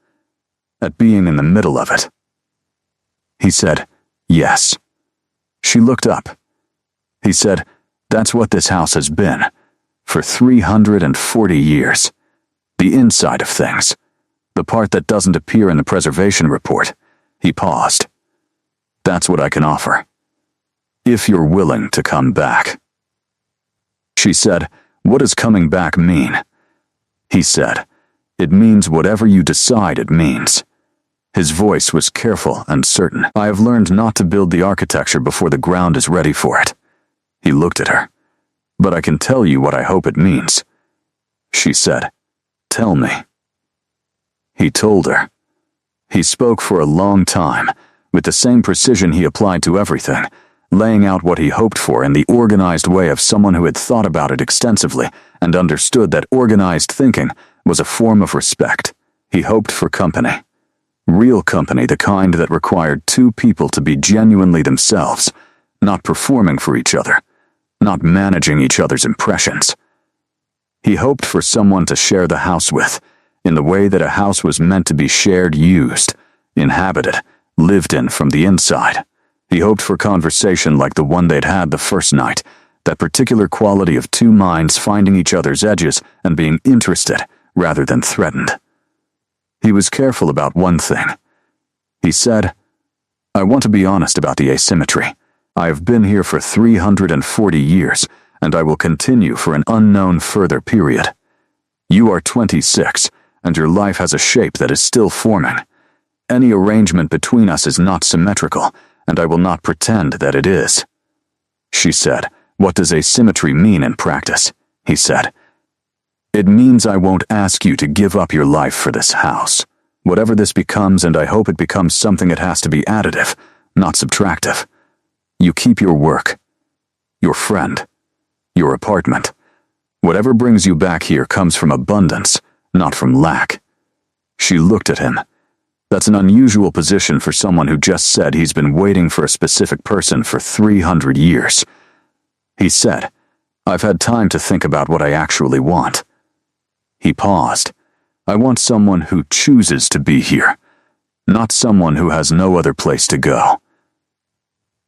"at being in the middle of it." He said, "Yes." She looked up. He said, "That's what this house has been, for 340 years. The inside of things. The part that doesn't appear in the preservation report." He paused. "That's what I can offer. If you're willing to come back." She said, "What does coming back mean?" He said, "It means whatever you decide it means." His voice was careful and certain. "I have learned not to build the architecture before the ground is ready for it." He looked at her. "But I can tell you what I hope it means." She said, "Tell me." He told her. He spoke for a long time, with the same precision he applied to everything, laying out what he hoped for in the organized way of someone who had thought about it extensively and understood that organized thinking was a form of respect. He hoped for company. Real company, the kind that required 2 people to be genuinely themselves, not performing for each other, not managing each other's impressions. He hoped for someone to share the house with, in the way that a house was meant to be shared, used, inhabited, lived in from the inside. He hoped for conversation like the one they'd had the first night, that particular quality of two minds finding each other's edges and being interested rather than threatened. He was careful about one thing. He said, "I want to be honest about the asymmetry. I have been here for 340 years, and I will continue for an unknown further period. You are 26, and your life has a shape that is still forming. Any arrangement between us is not symmetrical, and I will not pretend that it is." She said, "What does asymmetry mean in practice?" He said, "It means I won't ask you to give up your life for this house. Whatever this becomes, and I hope it becomes something, it has to be additive, not subtractive. You keep your work, your friend, your apartment. Whatever brings you back here comes from abundance, not from lack." She looked at him. That's an unusual position for someone who just said he's been waiting for a specific person for 300 years. He said, "I've had time to think about what I actually want." He paused. "I want someone who chooses to be here, not someone who has no other place to go."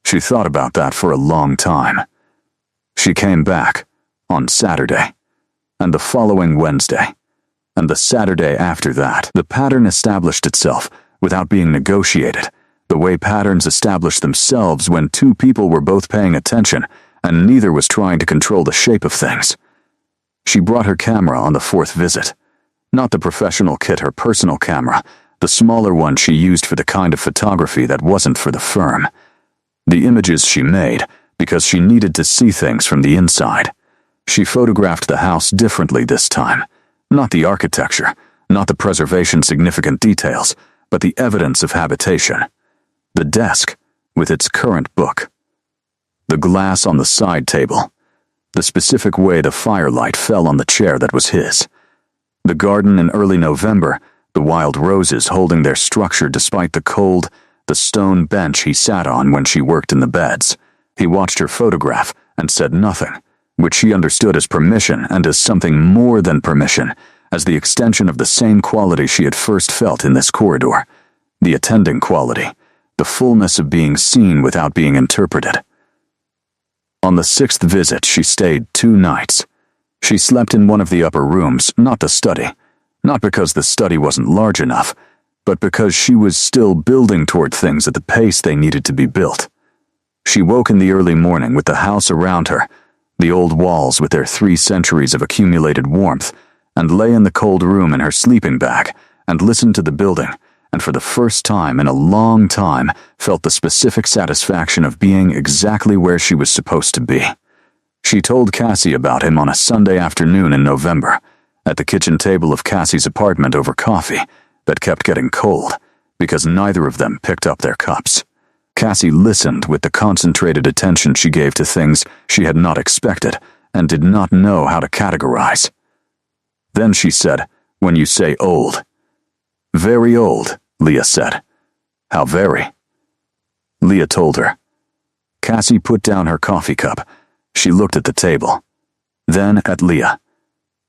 She thought about that for a long time. She came back on Saturday, and the following Wednesday, and the Saturday after that. The pattern established itself without being negotiated, the way patterns establish themselves when two people were both paying attention and neither was trying to control the shape of things. She brought her camera on the fourth visit. Not the professional kit, her personal camera, the smaller one she used for the kind of photography that wasn't for the firm. The images she made because she needed to see things from the inside. She photographed the house differently this time. Not the architecture, not the preservation significant details, but the evidence of habitation. The desk, with its current book. The glass on the side table. The specific way the firelight fell on the chair that was his. The garden in early November, the wild roses holding their structure despite the cold, the stone bench he sat on when she worked in the beds. He watched her photograph and said nothing, which she understood as permission and as something more than permission, as the extension of the same quality she had first felt in this corridor, the attending quality, the fullness of being seen without being interpreted. On the sixth visit, she stayed 2 nights. She slept in one of the upper rooms, not the study, not because the study wasn't large enough, but because she was still building toward things at the pace they needed to be built. She woke in the early morning with the house around her, the old walls with their 3 centuries of accumulated warmth, and lay in the cold room in her sleeping bag and listened to the building, and for the first time in a long time felt the specific satisfaction of being exactly where she was supposed to be. She told Cassie about him on a Sunday afternoon in November, at the kitchen table of Cassie's apartment over coffee that kept getting cold because neither of them picked up their cups. Cassie listened with the concentrated attention she gave to things she had not expected and did not know how to categorize. Then she said, "When you say old." "Very old," Leah said. "How very?" Leah told her. Cassie put down her coffee cup. She looked at the table. Then at Leah.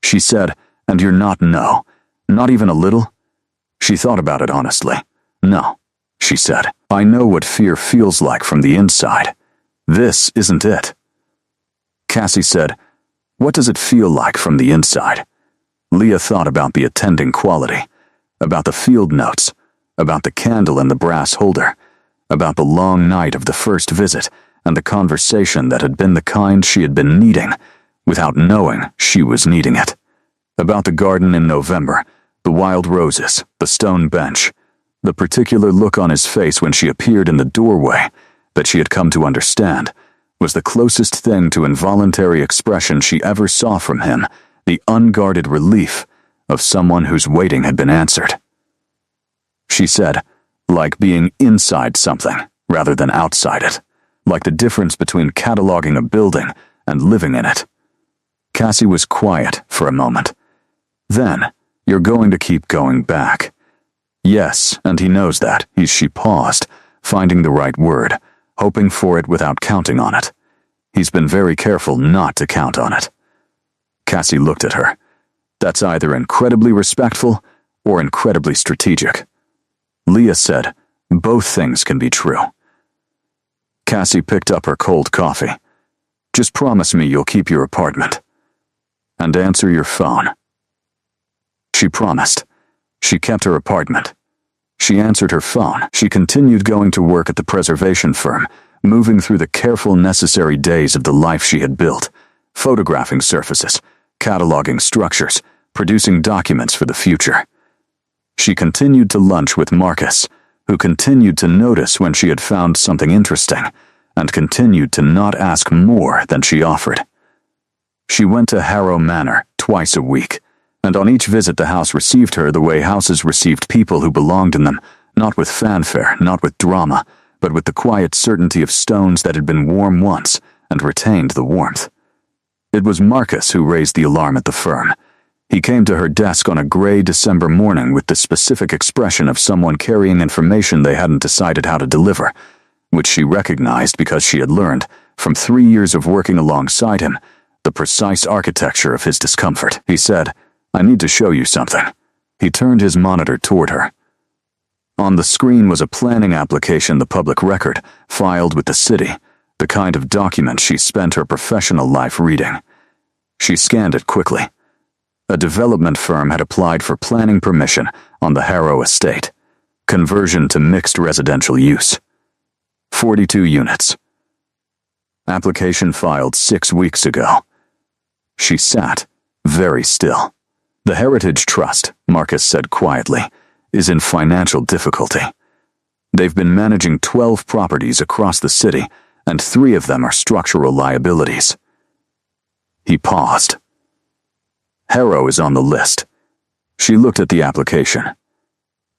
She said, "And you're not not even a little?" She thought about it honestly. "No," she said. "I know what fear feels like from the inside. This isn't it." Cassie said, "What does it feel like from the inside?" Leah thought about the attending quality, about the field notes, about the candle in the brass holder, about the long night of the first visit and the conversation that had been the kind she had been needing, without knowing she was needing it, about the garden in November, the wild roses, the stone bench, the particular look on his face when she appeared in the doorway that she had come to understand was the closest thing to involuntary expression she ever saw from him, the unguarded relief of someone whose waiting had been answered. She said, like being inside something rather than outside it, like the difference between cataloging a building and living in it. Cassie was quiet for a moment. Then, "You're going to keep going back." "Yes, and he knows that." She paused, finding the right word, hoping for it without counting on it. He's been very careful not to count on it. Cassie looked at her. "That's either incredibly respectful or incredibly strategic." Leah said, "Both things can be true." Cassie picked up her cold coffee. Just promise me you'll keep your apartment. And answer your phone. She promised. She kept her apartment. She answered her phone. She continued going to work at the preservation firm, moving through the careful, necessary days of the life she had built, photographing surfaces, cataloging structures, producing documents for the future. She continued to lunch with Marcus, who continued to notice when she had found something interesting, and continued to not ask more than she offered. She went to Harrow Manor twice a week, and on each visit the house received her the way houses received people who belonged in them, not with fanfare, not with drama, but with the quiet certainty of stones that had been warm once and retained the warmth. It was Marcus who raised the alarm at the firm. He came to her desk on a gray December morning with the specific expression of someone carrying information they hadn't decided how to deliver, which she recognized because she had learned, from 3 years of working alongside him, the precise architecture of his discomfort. He said, "I need to show you something." He turned his monitor toward her. On the screen was a planning application, the public record, filed with the city, the kind of document she spent her professional life reading. She scanned it quickly. A development firm had applied for planning permission on the Harrow estate, conversion to mixed residential use. 42 units. Application filed 6 weeks ago. She sat, very still. The Heritage Trust, Marcus said quietly, is in financial difficulty. They've been managing 12 properties across the city, and 3 of them are structural liabilities. He paused. Harrow is on the list. She looked at the application,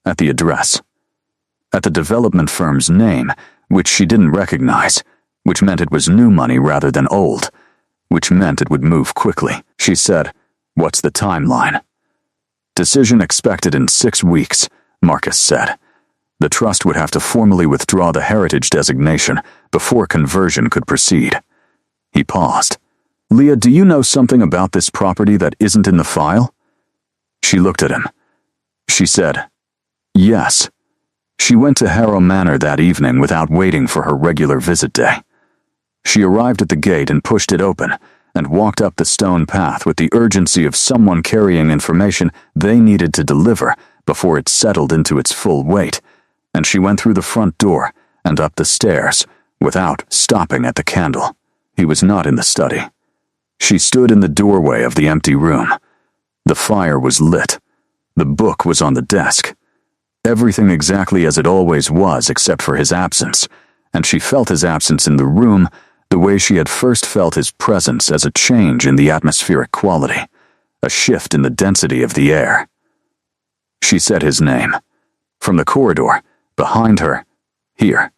at the address, at the development firm's name, which she didn't recognize, which meant it was new money rather than old, which meant it would move quickly. She said, "What's the timeline?" "Decision expected in 6 weeks," Marcus said. The trust would have to formally withdraw the heritage designation before conversion could proceed. He paused. "Leah, do you know something about this property that isn't in the file?" She looked at him. She said, "Yes." She went to Harrow Manor that evening without waiting for her regular visit day. She arrived at the gate and pushed it open, and walked up the stone path with the urgency of someone carrying information they needed to deliver before it settled into its full weight, and she went through the front door and up the stairs without stopping at the candle. He was not in the study. She stood in the doorway of the empty room. The fire was lit. The book was on the desk. Everything exactly as it always was except for his absence, and she felt his absence in the room the way she had first felt his presence, as a change in the atmospheric quality, a shift in the density of the air. She said his name. From the corridor, behind her, "Here."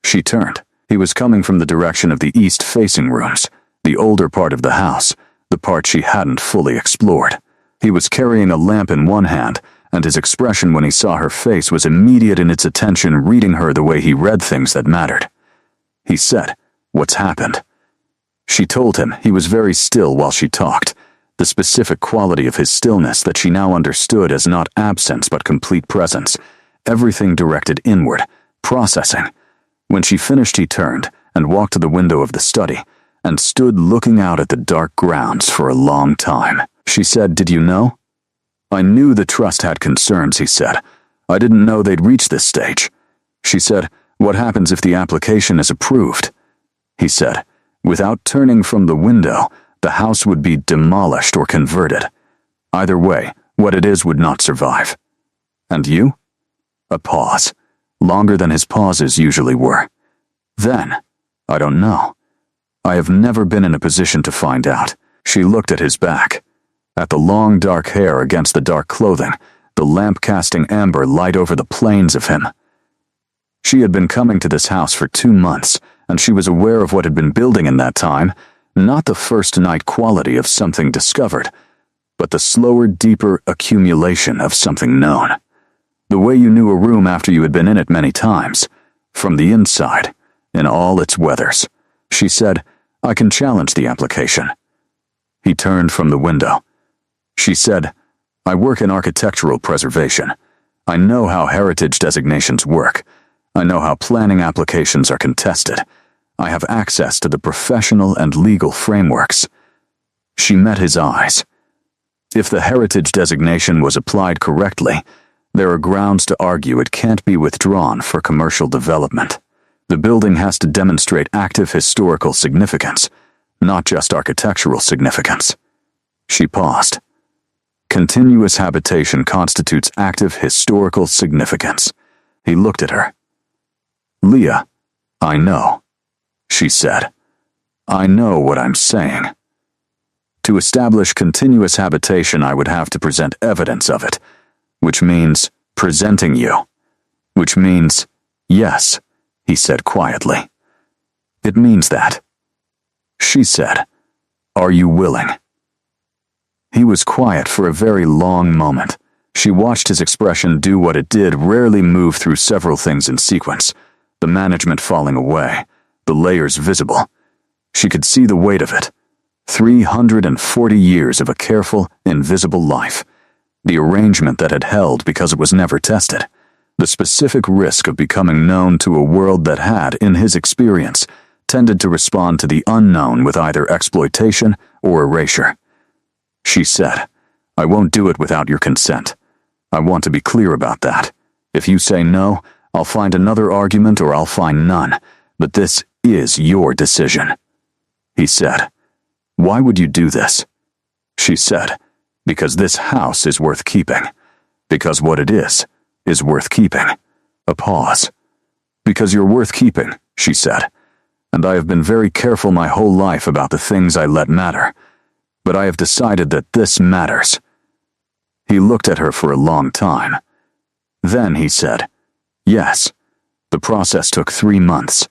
She turned. He was coming from the direction of the east-facing rooms, the older part of the house, the part she hadn't fully explored. He was carrying a lamp in one hand, and his expression when he saw her face was immediate in its attention, reading her the way he read things that mattered. He said, "What's happened?" She told him. He was very still while she talked, the specific quality of his stillness that she now understood as not absence but complete presence, everything directed inward, processing. When she finished, he turned and walked to the window of the study and stood looking out at the dark grounds for a long time. She said, "Did you know?" "I knew the trust had concerns," he said. "I didn't know they'd reached this stage." She said, "What happens if the application is approved?" He said, "Without turning from the window, the house would be demolished or converted. Either way, what it is would not survive." "And you?" A pause, longer than his pauses usually were. Then, "I don't know. I have never been in a position to find out." She looked at his back, at the long dark hair against the dark clothing, the lamp casting amber light over the plains of him. She had been coming to this house for 2 months, and she was aware of what had been building in that time, not the first-night quality of something discovered, but the slower, deeper accumulation of something known. The way you knew a room after you had been in it many times, from the inside, in all its weathers. She said, "I can challenge the application." He turned from the window. She said, "I work in architectural preservation. I know how heritage designations work. I know how planning applications are contested. I have access to the professional and legal frameworks. She met his eyes. If the heritage designation was applied correctly, there are grounds to argue it can't be withdrawn for commercial development. The building has to demonstrate active historical significance, not just architectural significance. She paused. Continuous habitation constitutes active historical significance. He looked at her. Leah, I know, she said. I know what I'm saying. To establish continuous habitation, I would have to present evidence of it, which means presenting you, which means, yes, he said quietly. It means that. She said, Are you willing? He was quiet for a very long moment. She watched his expression do what it did, rarely move through several things in sequence, the management falling away, the layers visible. She could see the weight of it. 340 years of a careful, invisible life. The arrangement that had held because it was never tested. The specific risk of becoming known to a world that had, in his experience, tended to respond to the unknown with either exploitation or erasure. She said, I won't do it without your consent. I want to be clear about that. If you say no, I'll find another argument or I'll find none, but this is your decision. He said, Why would you do this? She said, Because this house is worth keeping. Because what it is worth keeping. A pause. Because you're worth keeping, she said, and I have been very careful my whole life about the things I let matter. But I have decided that this matters. He looked at her for a long time. Then he said, Yes. The process took 3 months.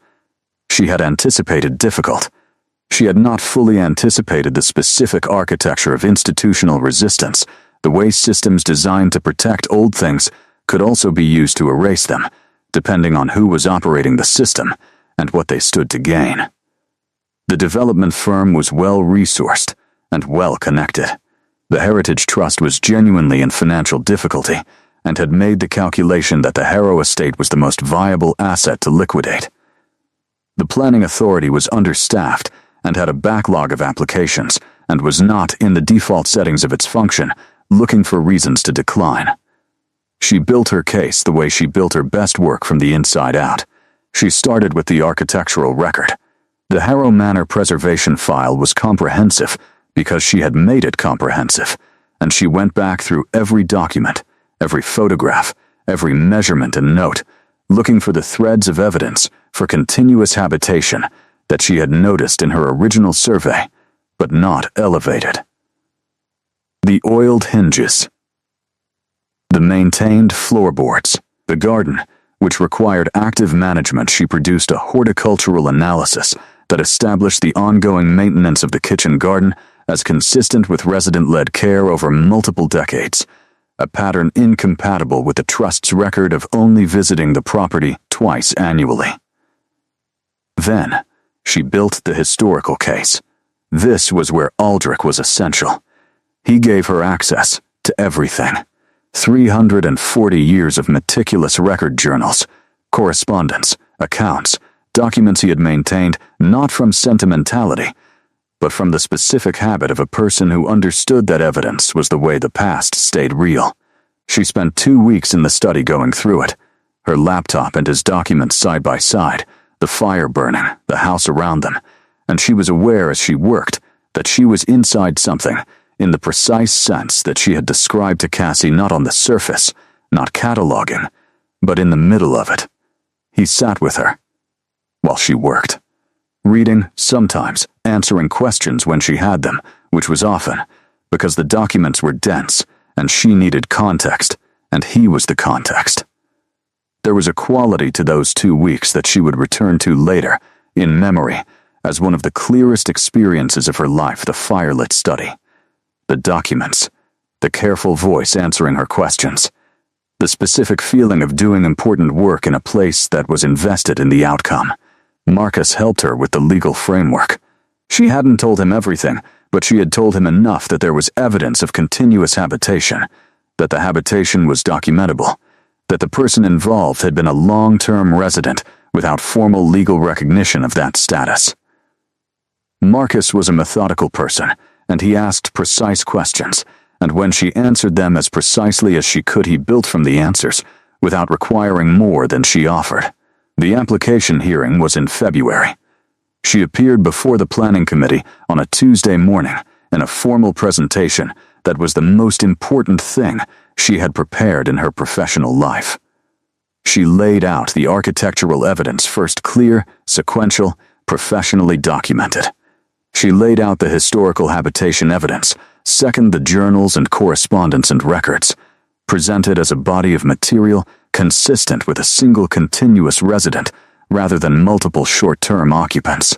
She had anticipated difficult. She had not fully anticipated the specific architecture of institutional resistance, the way systems designed to protect old things could also be used to erase them, depending on who was operating the system and what they stood to gain. The development firm was well-resourced and well-connected. The Heritage Trust was genuinely in financial difficulty and had made the calculation that the Harrow estate was the most viable asset to liquidate. The planning authority was understaffed and had a backlog of applications and was not, in the default settings of its function, looking for reasons to decline. She built her case the way she built her best work from the inside out. She started with the architectural record. The Harrow Manor preservation file was comprehensive because she had made it comprehensive, and she went back through every document, every photograph, every measurement and note, looking for the threads of evidence for continuous habitation that she had noticed in her original survey, but not elevated. The oiled hinges. The maintained floorboards. The garden, which required active management. She produced a horticultural analysis that established the ongoing maintenance of the kitchen garden as consistent with resident-led care over multiple decades, a pattern incompatible with the Trust's record of only visiting the property twice annually. Then, she built the historical case. This was where Aldrich was essential. He gave her access to everything. 340 years of meticulous record journals, correspondence, accounts, documents he had maintained not from sentimentality, but from the specific habit of a person who understood that evidence was the way the past stayed real. She spent 2 weeks in the study going through it, her laptop and his documents side by side, the fire burning, the house around them, and she was aware as she worked that she was inside something, in the precise sense that she had described to Cassie, not on the surface, not cataloging, but in the middle of it. He sat with her while she worked, reading, sometimes answering questions when she had them, which was often, because the documents were dense and she needed context, and he was the context. There was a quality to those 2 weeks that she would return to later, in memory, as one of the clearest experiences of her life, the firelit study. The documents, the careful voice answering her questions, the specific feeling of doing important work in a place that was invested in the outcome. Marcus helped her with the legal framework. She hadn't told him everything, but she had told him enough that there was evidence of continuous habitation, that the habitation was documentable, that the person involved had been a long-term resident without formal legal recognition of that status. Marcus was a methodical person, and he asked precise questions, and when she answered them as precisely as she could, he built from the answers, without requiring more than she offered. The application hearing was in February. She appeared before the planning committee on a Tuesday morning in a formal presentation that was the most important thing she had prepared in her professional life. She laid out the architectural evidence, first clear, sequential, professionally documented. She laid out the historical habitation evidence, second the journals and correspondence and records, presented as a body of material consistent with a single continuous resident rather than multiple short-term occupants.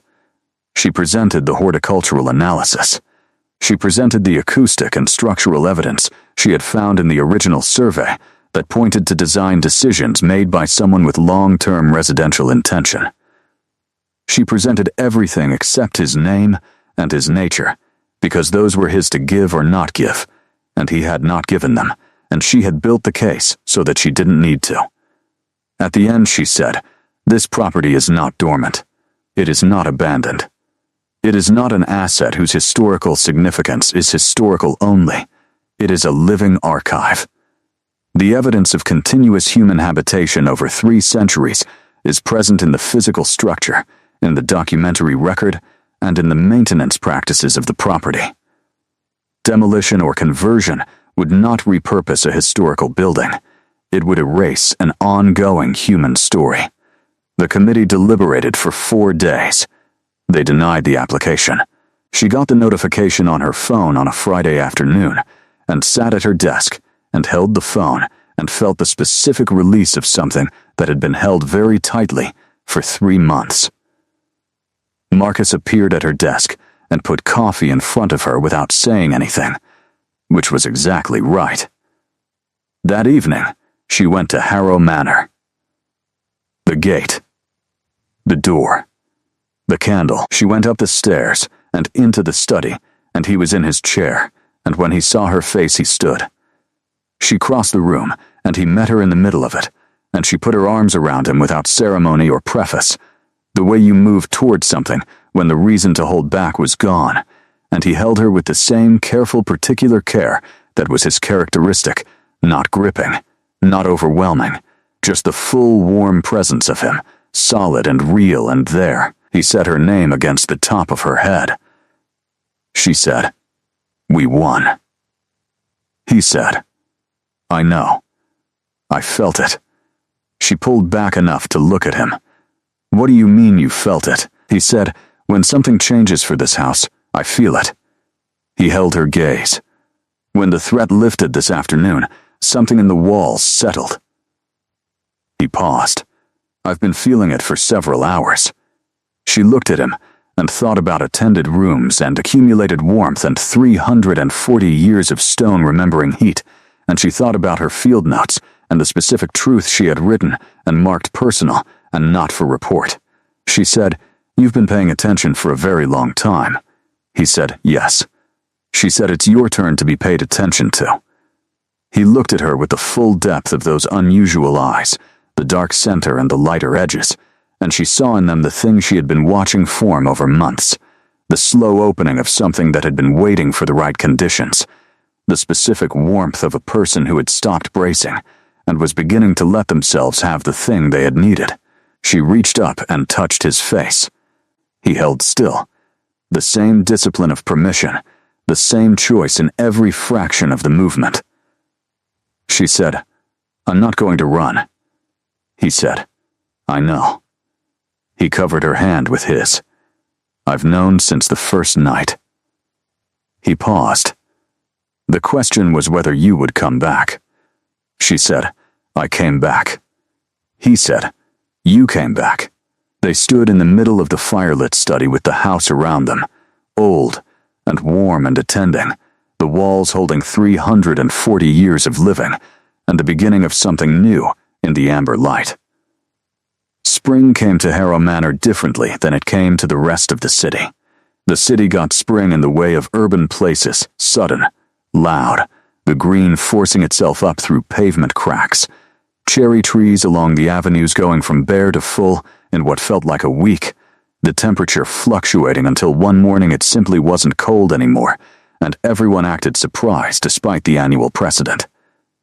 She presented the horticultural analysis. She presented the acoustic and structural evidence she had found in the original survey that pointed to design decisions made by someone with long-term residential intention. She presented everything except his name and his nature, because those were his to give or not give, and he had not given them, and she had built the case so that she didn't need to. At the end, she said, "This property is not dormant. It is not abandoned. It is not an asset whose historical significance is historical only. It is a living archive. The evidence of continuous human habitation over 3 centuries is present in the physical structure, in the documentary record, and in the maintenance practices of the property. Demolition or conversion would not repurpose a historical building. It would erase an ongoing human story." The committee deliberated for 4 days. They denied the application. She got the notification on her phone on a Friday afternoon and sat at her desk and held the phone and felt the specific release of something that had been held very tightly for 3 months. Marcus appeared at her desk and put coffee in front of her without saying anything, which was exactly right. That evening, she went to Harrow Manor. The gate. The door. The candle. She went up the stairs and into the study, and he was in his chair, and when he saw her face, he stood. She crossed the room, and he met her in the middle of it, and she put her arms around him without ceremony or preface, the way you moved toward something when the reason to hold back was gone, and he held her with the same careful, particular care that was his characteristic, not gripping, not overwhelming, just the full, warm presence of him, solid and real and there. He said her name against the top of her head. She said, "We won." He said, "I know. I felt it." She pulled back enough to look at him. "What do you mean you felt it?" He said, "When something changes for this house, I feel it." He held her gaze. "When the threat lifted this afternoon, something in the walls settled." He paused. "I've been feeling it for several hours." She looked at him and thought about attended rooms and accumulated warmth and 340 years of stone remembering heat, and she thought about her field notes and the specific truth she had written and marked personal and not for report. She said, "You've been paying attention for a very long time." He said, "Yes." She said, "It's your turn to be paid attention to." He looked at her with the full depth of those unusual eyes, the dark center and the lighter edges, and she saw in them the thing she had been watching form over months, the slow opening of something that had been waiting for the right conditions, the specific warmth of a person who had stopped bracing and was beginning to let themselves have the thing they had needed. She reached up and touched his face. He held still. The same discipline of permission, the same choice in every fraction of the movement. She said, "I'm not going to run." He said, "I know." He covered her hand with his. "I've known since the first night." He paused. "The question was whether you would come back." She said, "I came back." He said, "You came back." They stood in the middle of the firelit study with the house around them, old and warm and attending, the walls holding 340 years of living, and the beginning of something new in the amber light. Spring came to Harrow Manor differently than it came to the rest of the city. The city got spring in the way of urban places, sudden, loud, the green forcing itself up through pavement cracks, cherry trees along the avenues going from bare to full in what felt like a week, the temperature fluctuating until one morning it simply wasn't cold anymore, and everyone acted surprised despite the annual precedent.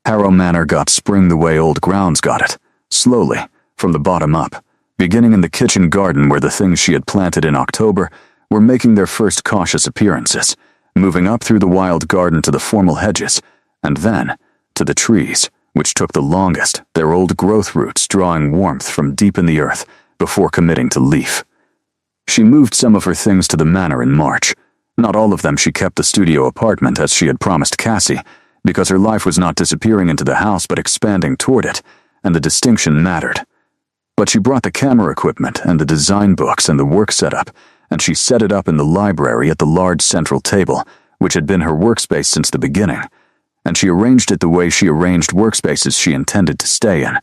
Harrow Manor got spring the way old grounds got it, slowly, from the bottom up, beginning in the kitchen garden where the things she had planted in October were making their first cautious appearances, moving up through the wild garden to the formal hedges, and then to the trees, which took the longest, their old growth roots drawing warmth from deep in the earth before committing to leaf. She moved some of her things to the manor in March. Not all of them. She kept the studio apartment as she had promised Cassie, because her life was not disappearing into the house but expanding toward it, and the distinction mattered. But she brought the camera equipment and the design books and the work setup, and she set it up in the library at the large central table, which had been her workspace since the beginning, and she arranged it the way she arranged workspaces she intended to stay in,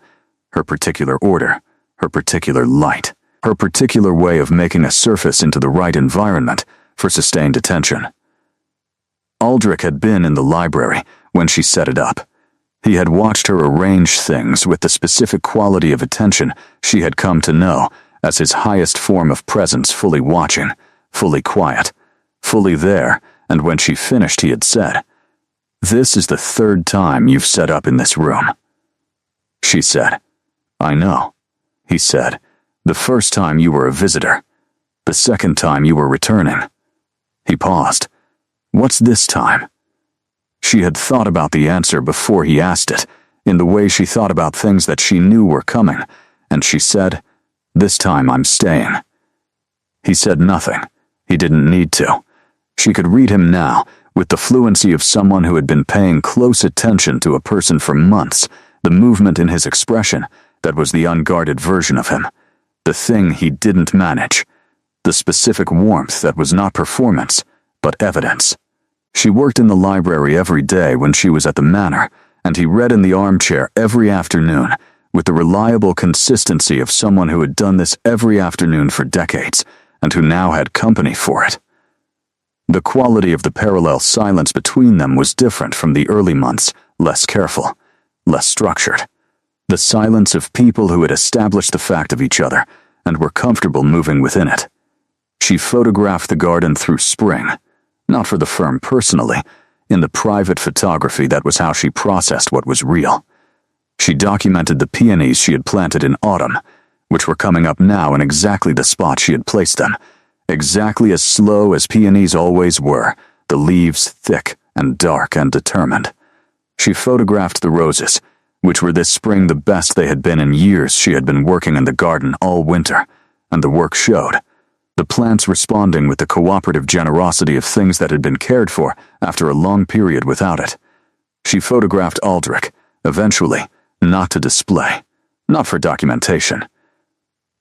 her particular order, her particular light, her particular way of making a surface into the right environment for sustained attention. Aldrich had been in the library when she set it up. He had watched her arrange things with the specific quality of attention she had come to know as his highest form of presence, fully watching, fully quiet, fully there, and when she finished he had said, "This is the third time you've set up in this room." She said, "I know." He said, "The first time you were a visitor. The second time you were returning." He paused. "What's this time?" She had thought about the answer before he asked it, in the way she thought about things that she knew were coming, and she said, "This time I'm staying." He said nothing. He didn't need to. She could read him now, with the fluency of someone who had been paying close attention to a person for months, the movement in his expression that was the unguarded version of him, the thing he didn't manage, the specific warmth that was not performance, but evidence. She worked in the library every day when she was at the manor, and he read in the armchair every afternoon, with the reliable consistency of someone who had done this every afternoon for decades, and who now had company for it. The quality of the parallel silence between them was different from the early months, less careful, less structured. The silence of people who had established the fact of each other, and were comfortable moving within it. She photographed the garden through spring, not for the firm personally. In the private photography, that was how she processed what was real. She documented the peonies she had planted in autumn, which were coming up now in exactly the spot she had placed them, exactly as slow as peonies always were, the leaves thick and dark and determined. She photographed the roses, which were this spring the best they had been in years. She had been working in the garden all winter, and the work showed. The plants responding with the cooperative generosity of things that had been cared for after a long period without it. She photographed Aldrich, eventually, not to display, not for documentation.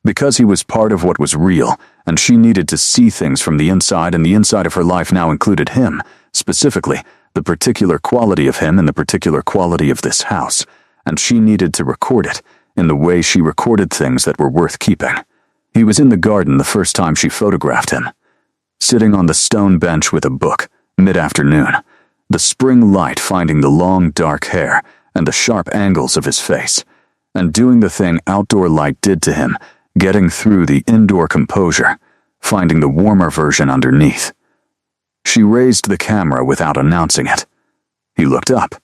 Because he was part of what was real, and she needed to see things from the inside, and the inside of her life now included him, specifically, the particular quality of him and the particular quality of this house, and she needed to record it in the way she recorded things that were worth keeping. He was in the garden the first time she photographed him, sitting on the stone bench with a book, mid-afternoon, the spring light finding the long dark hair and the sharp angles of his face, and doing the thing outdoor light did to him, getting through the indoor composure, finding the warmer version underneath. She raised the camera without announcing it. He looked up.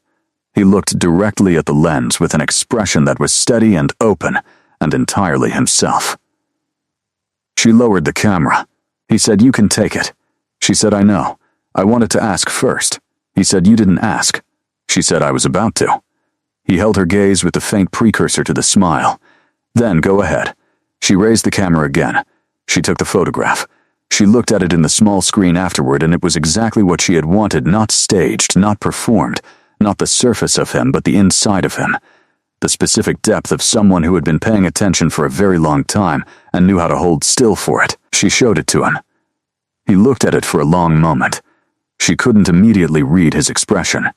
He looked directly at the lens with an expression that was steady and open and entirely himself. She lowered the camera. He said, "You can take it." She said, "I know. I wanted to ask first." He said, "You didn't ask." She said, "I was about to." He held her gaze with the faint precursor to the smile. "Then go ahead." She raised the camera again. She took the photograph. She looked at it in the small screen afterward, and it was exactly what she had wanted, not staged, not performed, not the surface of him, but the inside of him. The specific depth of someone who had been paying attention for a very long time and knew how to hold still for it. She showed it to him. He looked at it for a long moment. She couldn't immediately read his expression.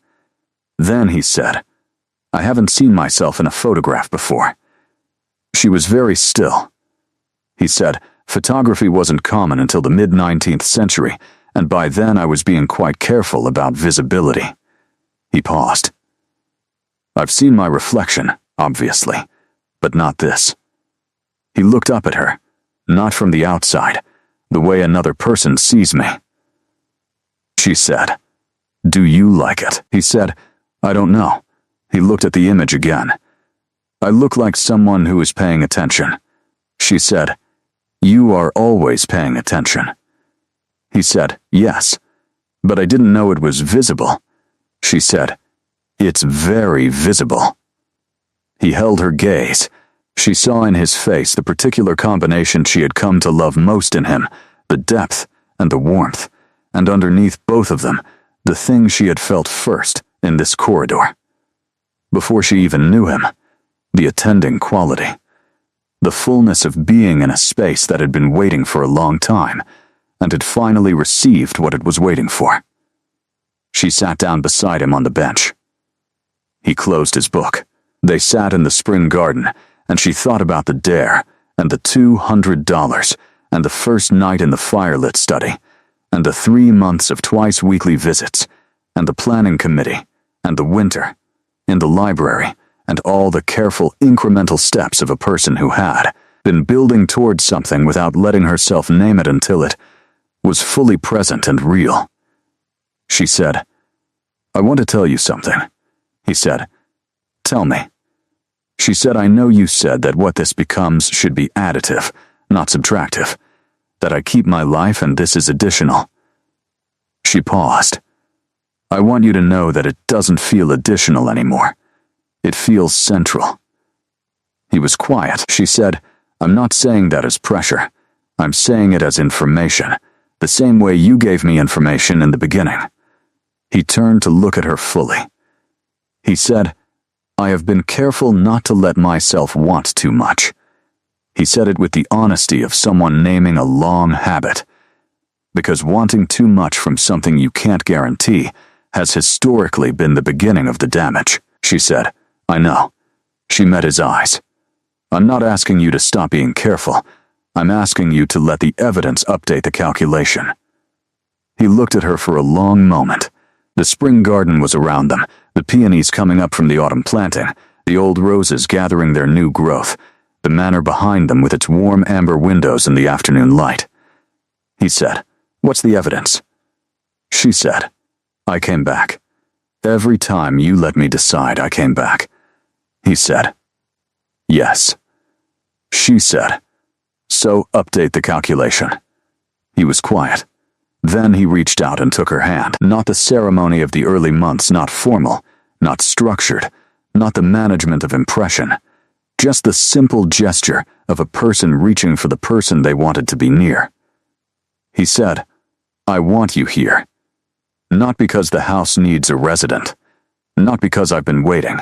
Then he said, "I haven't seen myself in a photograph before." She was very still. He said, "Photography wasn't common until the mid-19th century, and by then I was being quite careful about visibility." He paused. "I've seen my reflection, obviously, but not this." He looked up at her, not from the outside, the way another person sees me. She said, "Do you like it?" He said, "I don't know." He looked at the image again. "I look like someone who is paying attention." She said, "You are always paying attention." He said, "Yes, but I didn't know it was visible." She said, "It's very visible." He held her gaze. She saw in his face the particular combination she had come to love most in him, the depth and the warmth, and underneath both of them, the thing she had felt first in this corridor. Before she even knew him, the attending quality. The fullness of being in a space that had been waiting for a long time, and had finally received what it was waiting for. She sat down beside him on the bench. He closed his book. They sat in the spring garden, and she thought about the dare, and the $200, and the first night in the firelit study, and the 3 months of twice-weekly visits, and the planning committee, and the winter, in the library, and all the careful incremental steps of a person who had been building towards something without letting herself name it until it was fully present and real. She said, "I want to tell you something." He said, "Tell me." She said, "I know you said that what this becomes should be additive, not subtractive, that I keep my life and this is additional." She paused. "I want you to know that it doesn't feel additional anymore. It feels central." He was quiet. She said, "I'm not saying that as pressure. I'm saying it as information, the same way you gave me information in the beginning." He turned to look at her fully. He said, "I have been careful not to let myself want too much." He said it with the honesty of someone naming a long habit. Because wanting too much from something you can't guarantee has historically been the beginning of the damage. She said, "I know." She met his eyes. "I'm not asking you to stop being careful. I'm asking you to let the evidence update the calculation." He looked at her for a long moment. The spring garden was around them, the peonies coming up from the autumn planting, the old roses gathering their new growth, the manor behind them with its warm amber windows in the afternoon light. He said, "What's the evidence?" She said, "I came back. Every time you let me decide, I came back." He said, "Yes." She said, "So update the calculation." He was quiet. Then he reached out and took her hand. Not the ceremony of the early months, not formal, not structured, not the management of impression. Just the simple gesture of a person reaching for the person they wanted to be near. He said, "I want you here. Not because the house needs a resident. Not because I've been waiting.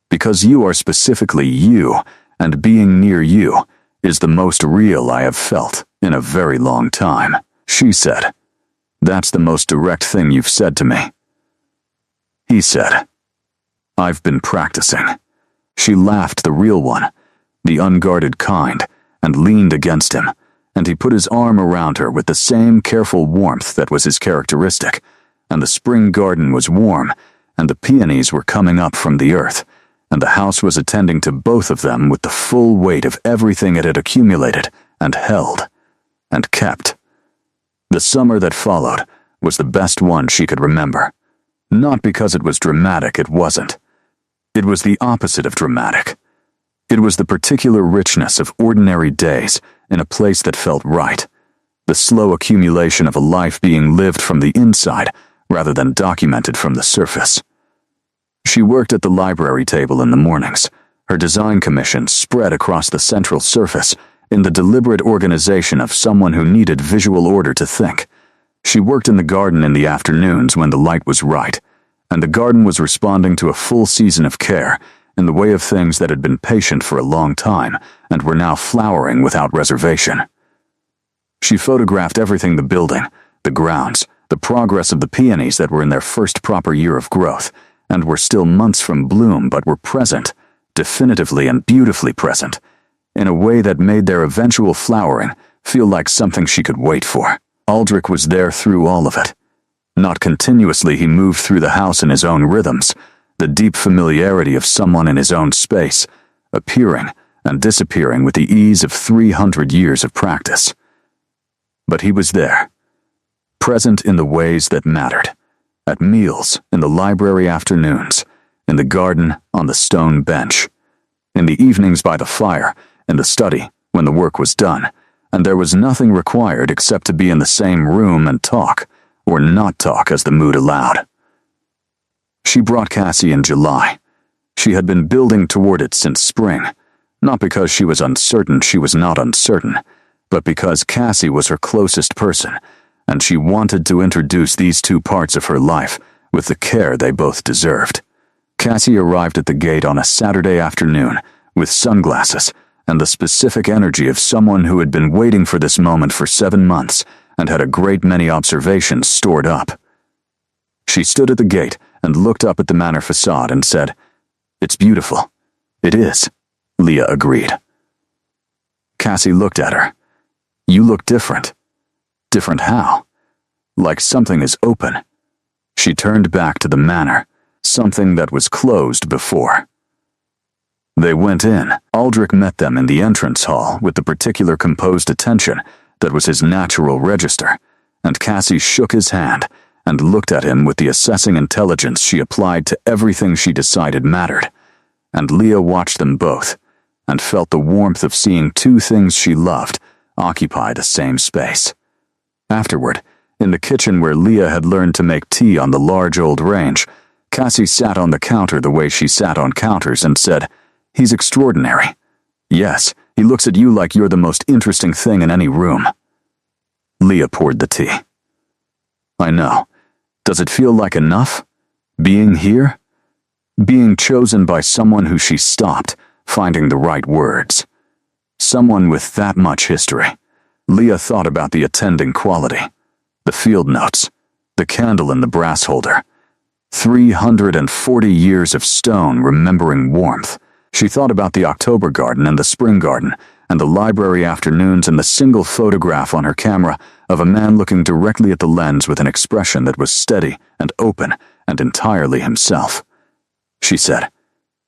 Because you are specifically you, and being near you is the most real I have felt in a very long time." She said, "That's the most direct thing you've said to me." He said, "I've been practicing." She laughed, the real one, the unguarded kind, and leaned against him, and he put his arm around her with the same careful warmth that was his characteristic, and the spring garden was warm, and the peonies were coming up from the earth, and the house was attending to both of them with the full weight of everything it had accumulated, and held, and kept. The summer that followed was the best one she could remember. Not because it was dramatic, it wasn't. It was the opposite of dramatic. It was the particular richness of ordinary days in a place that felt right. The slow accumulation of a life being lived from the inside rather than documented from the surface. She worked at the library table in the mornings, her design commissions spread across the central surface in the deliberate organization of someone who needed visual order to think. She worked in the garden in the afternoons when the light was right, and the garden was responding to a full season of care in the way of things that had been patient for a long time and were now flowering without reservation. She photographed everything: the building, the grounds, the progress of the peonies that were in their first proper year of growth, and were still months from bloom but were present, definitively and beautifully present, in a way that made their eventual flowering feel like something she could wait for. Aldrich was there through all of it. Not continuously, he moved through the house in his own rhythms, the deep familiarity of someone in his own space, appearing and disappearing with the ease of 300 years of practice. But he was there, present in the ways that mattered, at meals, in the library afternoons, in the garden, on the stone bench, in the evenings by the fire, in the study, when the work was done, and there was nothing required except to be in the same room and talk, or not talk as the mood allowed. She brought Cassie in July. She had been building toward it since spring, not because she was uncertain she was not uncertain, but because Cassie was her closest person, and she wanted to introduce these two parts of her life with the care they both deserved. Cassie arrived at the gate on a Saturday afternoon with sunglasses and the specific energy of someone who had been waiting for this moment for 7 months and had a great many observations stored up. She stood at the gate and looked up at the Manor facade and said, "It's beautiful." "It is," Leah agreed. Cassie looked at her. "You look different." "Different how?" "Like something is open." She turned back to the Manor, something that was closed before. They went in. Aldrich met them in the entrance hall with the particular composed attention that was his natural register, and Cassie shook his hand and looked at him with the assessing intelligence she applied to everything she decided mattered, and Leah watched them both and felt the warmth of seeing two things she loved occupy the same space. Afterward, in the kitchen where Leah had learned to make tea on the large old range, Cassie sat on the counter the way she sat on counters and said, "He's extraordinary. Yes, he looks at you like you're the most interesting thing in any room." Leah poured the tea. "I know. Does it feel like enough? Being here? Being chosen by someone who she stopped, finding the right words. Someone with that much history." Leah thought about the attending quality, the field notes, the candle in the brass holder. 340 years of stone remembering warmth. She thought about the October garden and the spring garden, and the library afternoons and the single photograph on her camera of a man looking directly at the lens with an expression that was steady and open and entirely himself. She said,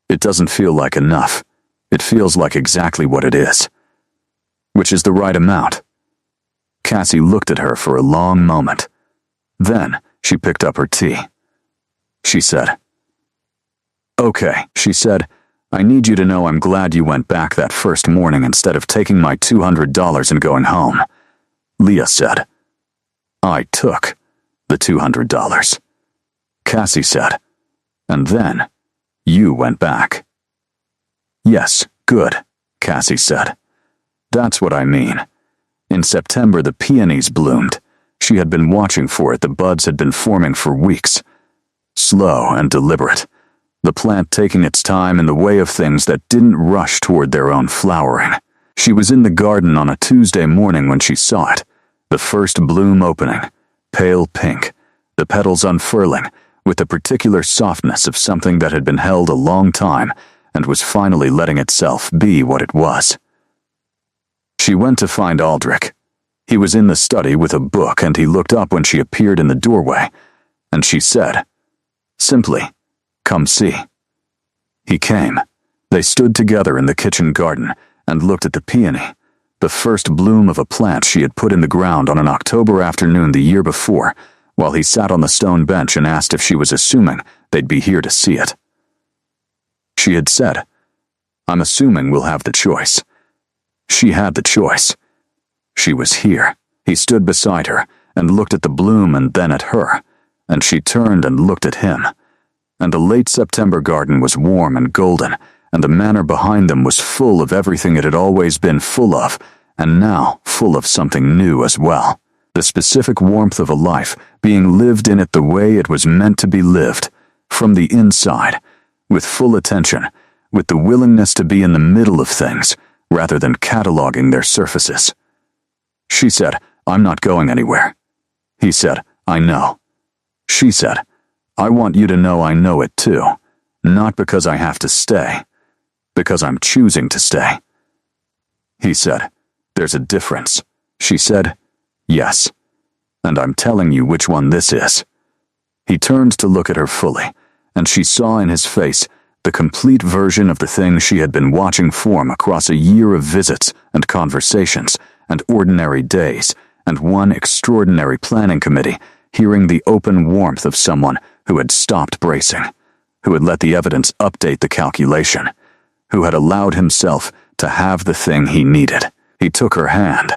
"It doesn't feel like enough. It feels like exactly what it is." "Which is the right amount?" Cassie looked at her for a long moment. Then she picked up her tea. She said, "Okay," she said, "I need you to know I'm glad you went back that first morning instead of taking my $200 and going home." Leah said, "I took the $200. Cassie said, "And then you went back." "Yes, good," Cassie said. "That's what I mean. In September the peonies bloomed. She had been watching for it. The buds had been forming for weeks. Slow and deliberate. The plant taking its time in the way of things that didn't rush toward their own flowering. She was in the garden on a Tuesday morning when she saw it. The first bloom opening, pale pink, the petals unfurling, with the particular softness of something that had been held a long time and was finally letting itself be what it was. She went to find Aldrich. He was in the study with a book, and he looked up when she appeared in the doorway, and she said, simply, "Come see." He came. They stood together in the kitchen garden and looked at the peony, the first bloom of a plant she had put in the ground on an October afternoon the year before, while he sat on the stone bench and asked if she was assuming they'd be here to see it. She had said, "I'm assuming we'll have the choice." She had the choice. She was here. He stood beside her and looked at the bloom and then at her, and she turned and looked at him. And the late September garden was warm and golden, and the manor behind them was full of everything it had always been full of, and now full of something new as well. The specific warmth of a life being lived in it the way it was meant to be lived, from the inside, with full attention, with the willingness to be in the middle of things, rather than cataloging their surfaces. She said, "I'm not going anywhere." He said, "I know." She said, "I want you to know I know it too, not because I have to stay, because I'm choosing to stay." He said, "There's a difference." She said, "Yes, and I'm telling you which one this is." He turned to look at her fully, and she saw in his face the complete version of the thing she had been watching form across a year of visits and conversations and ordinary days, and one extraordinary planning committee hearing the open warmth of someone who had stopped bracing, who had let the evidence update the calculation, who had allowed himself to have the thing he needed. He took her hand.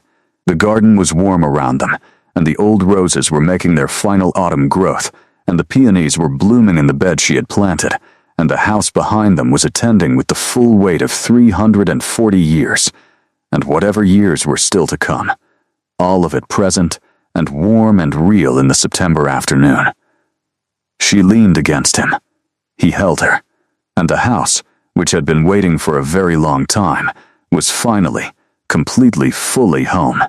The garden was warm around them, and the old roses were making their final autumn growth, and the peonies were blooming in the bed she had planted, and the house behind them was attending with the full weight of 340 years, and whatever years were still to come, all of it present and warm and real in the September afternoon. She leaned against him. He held her, and the house, which had been waiting for a very long time, was finally, completely, fully home.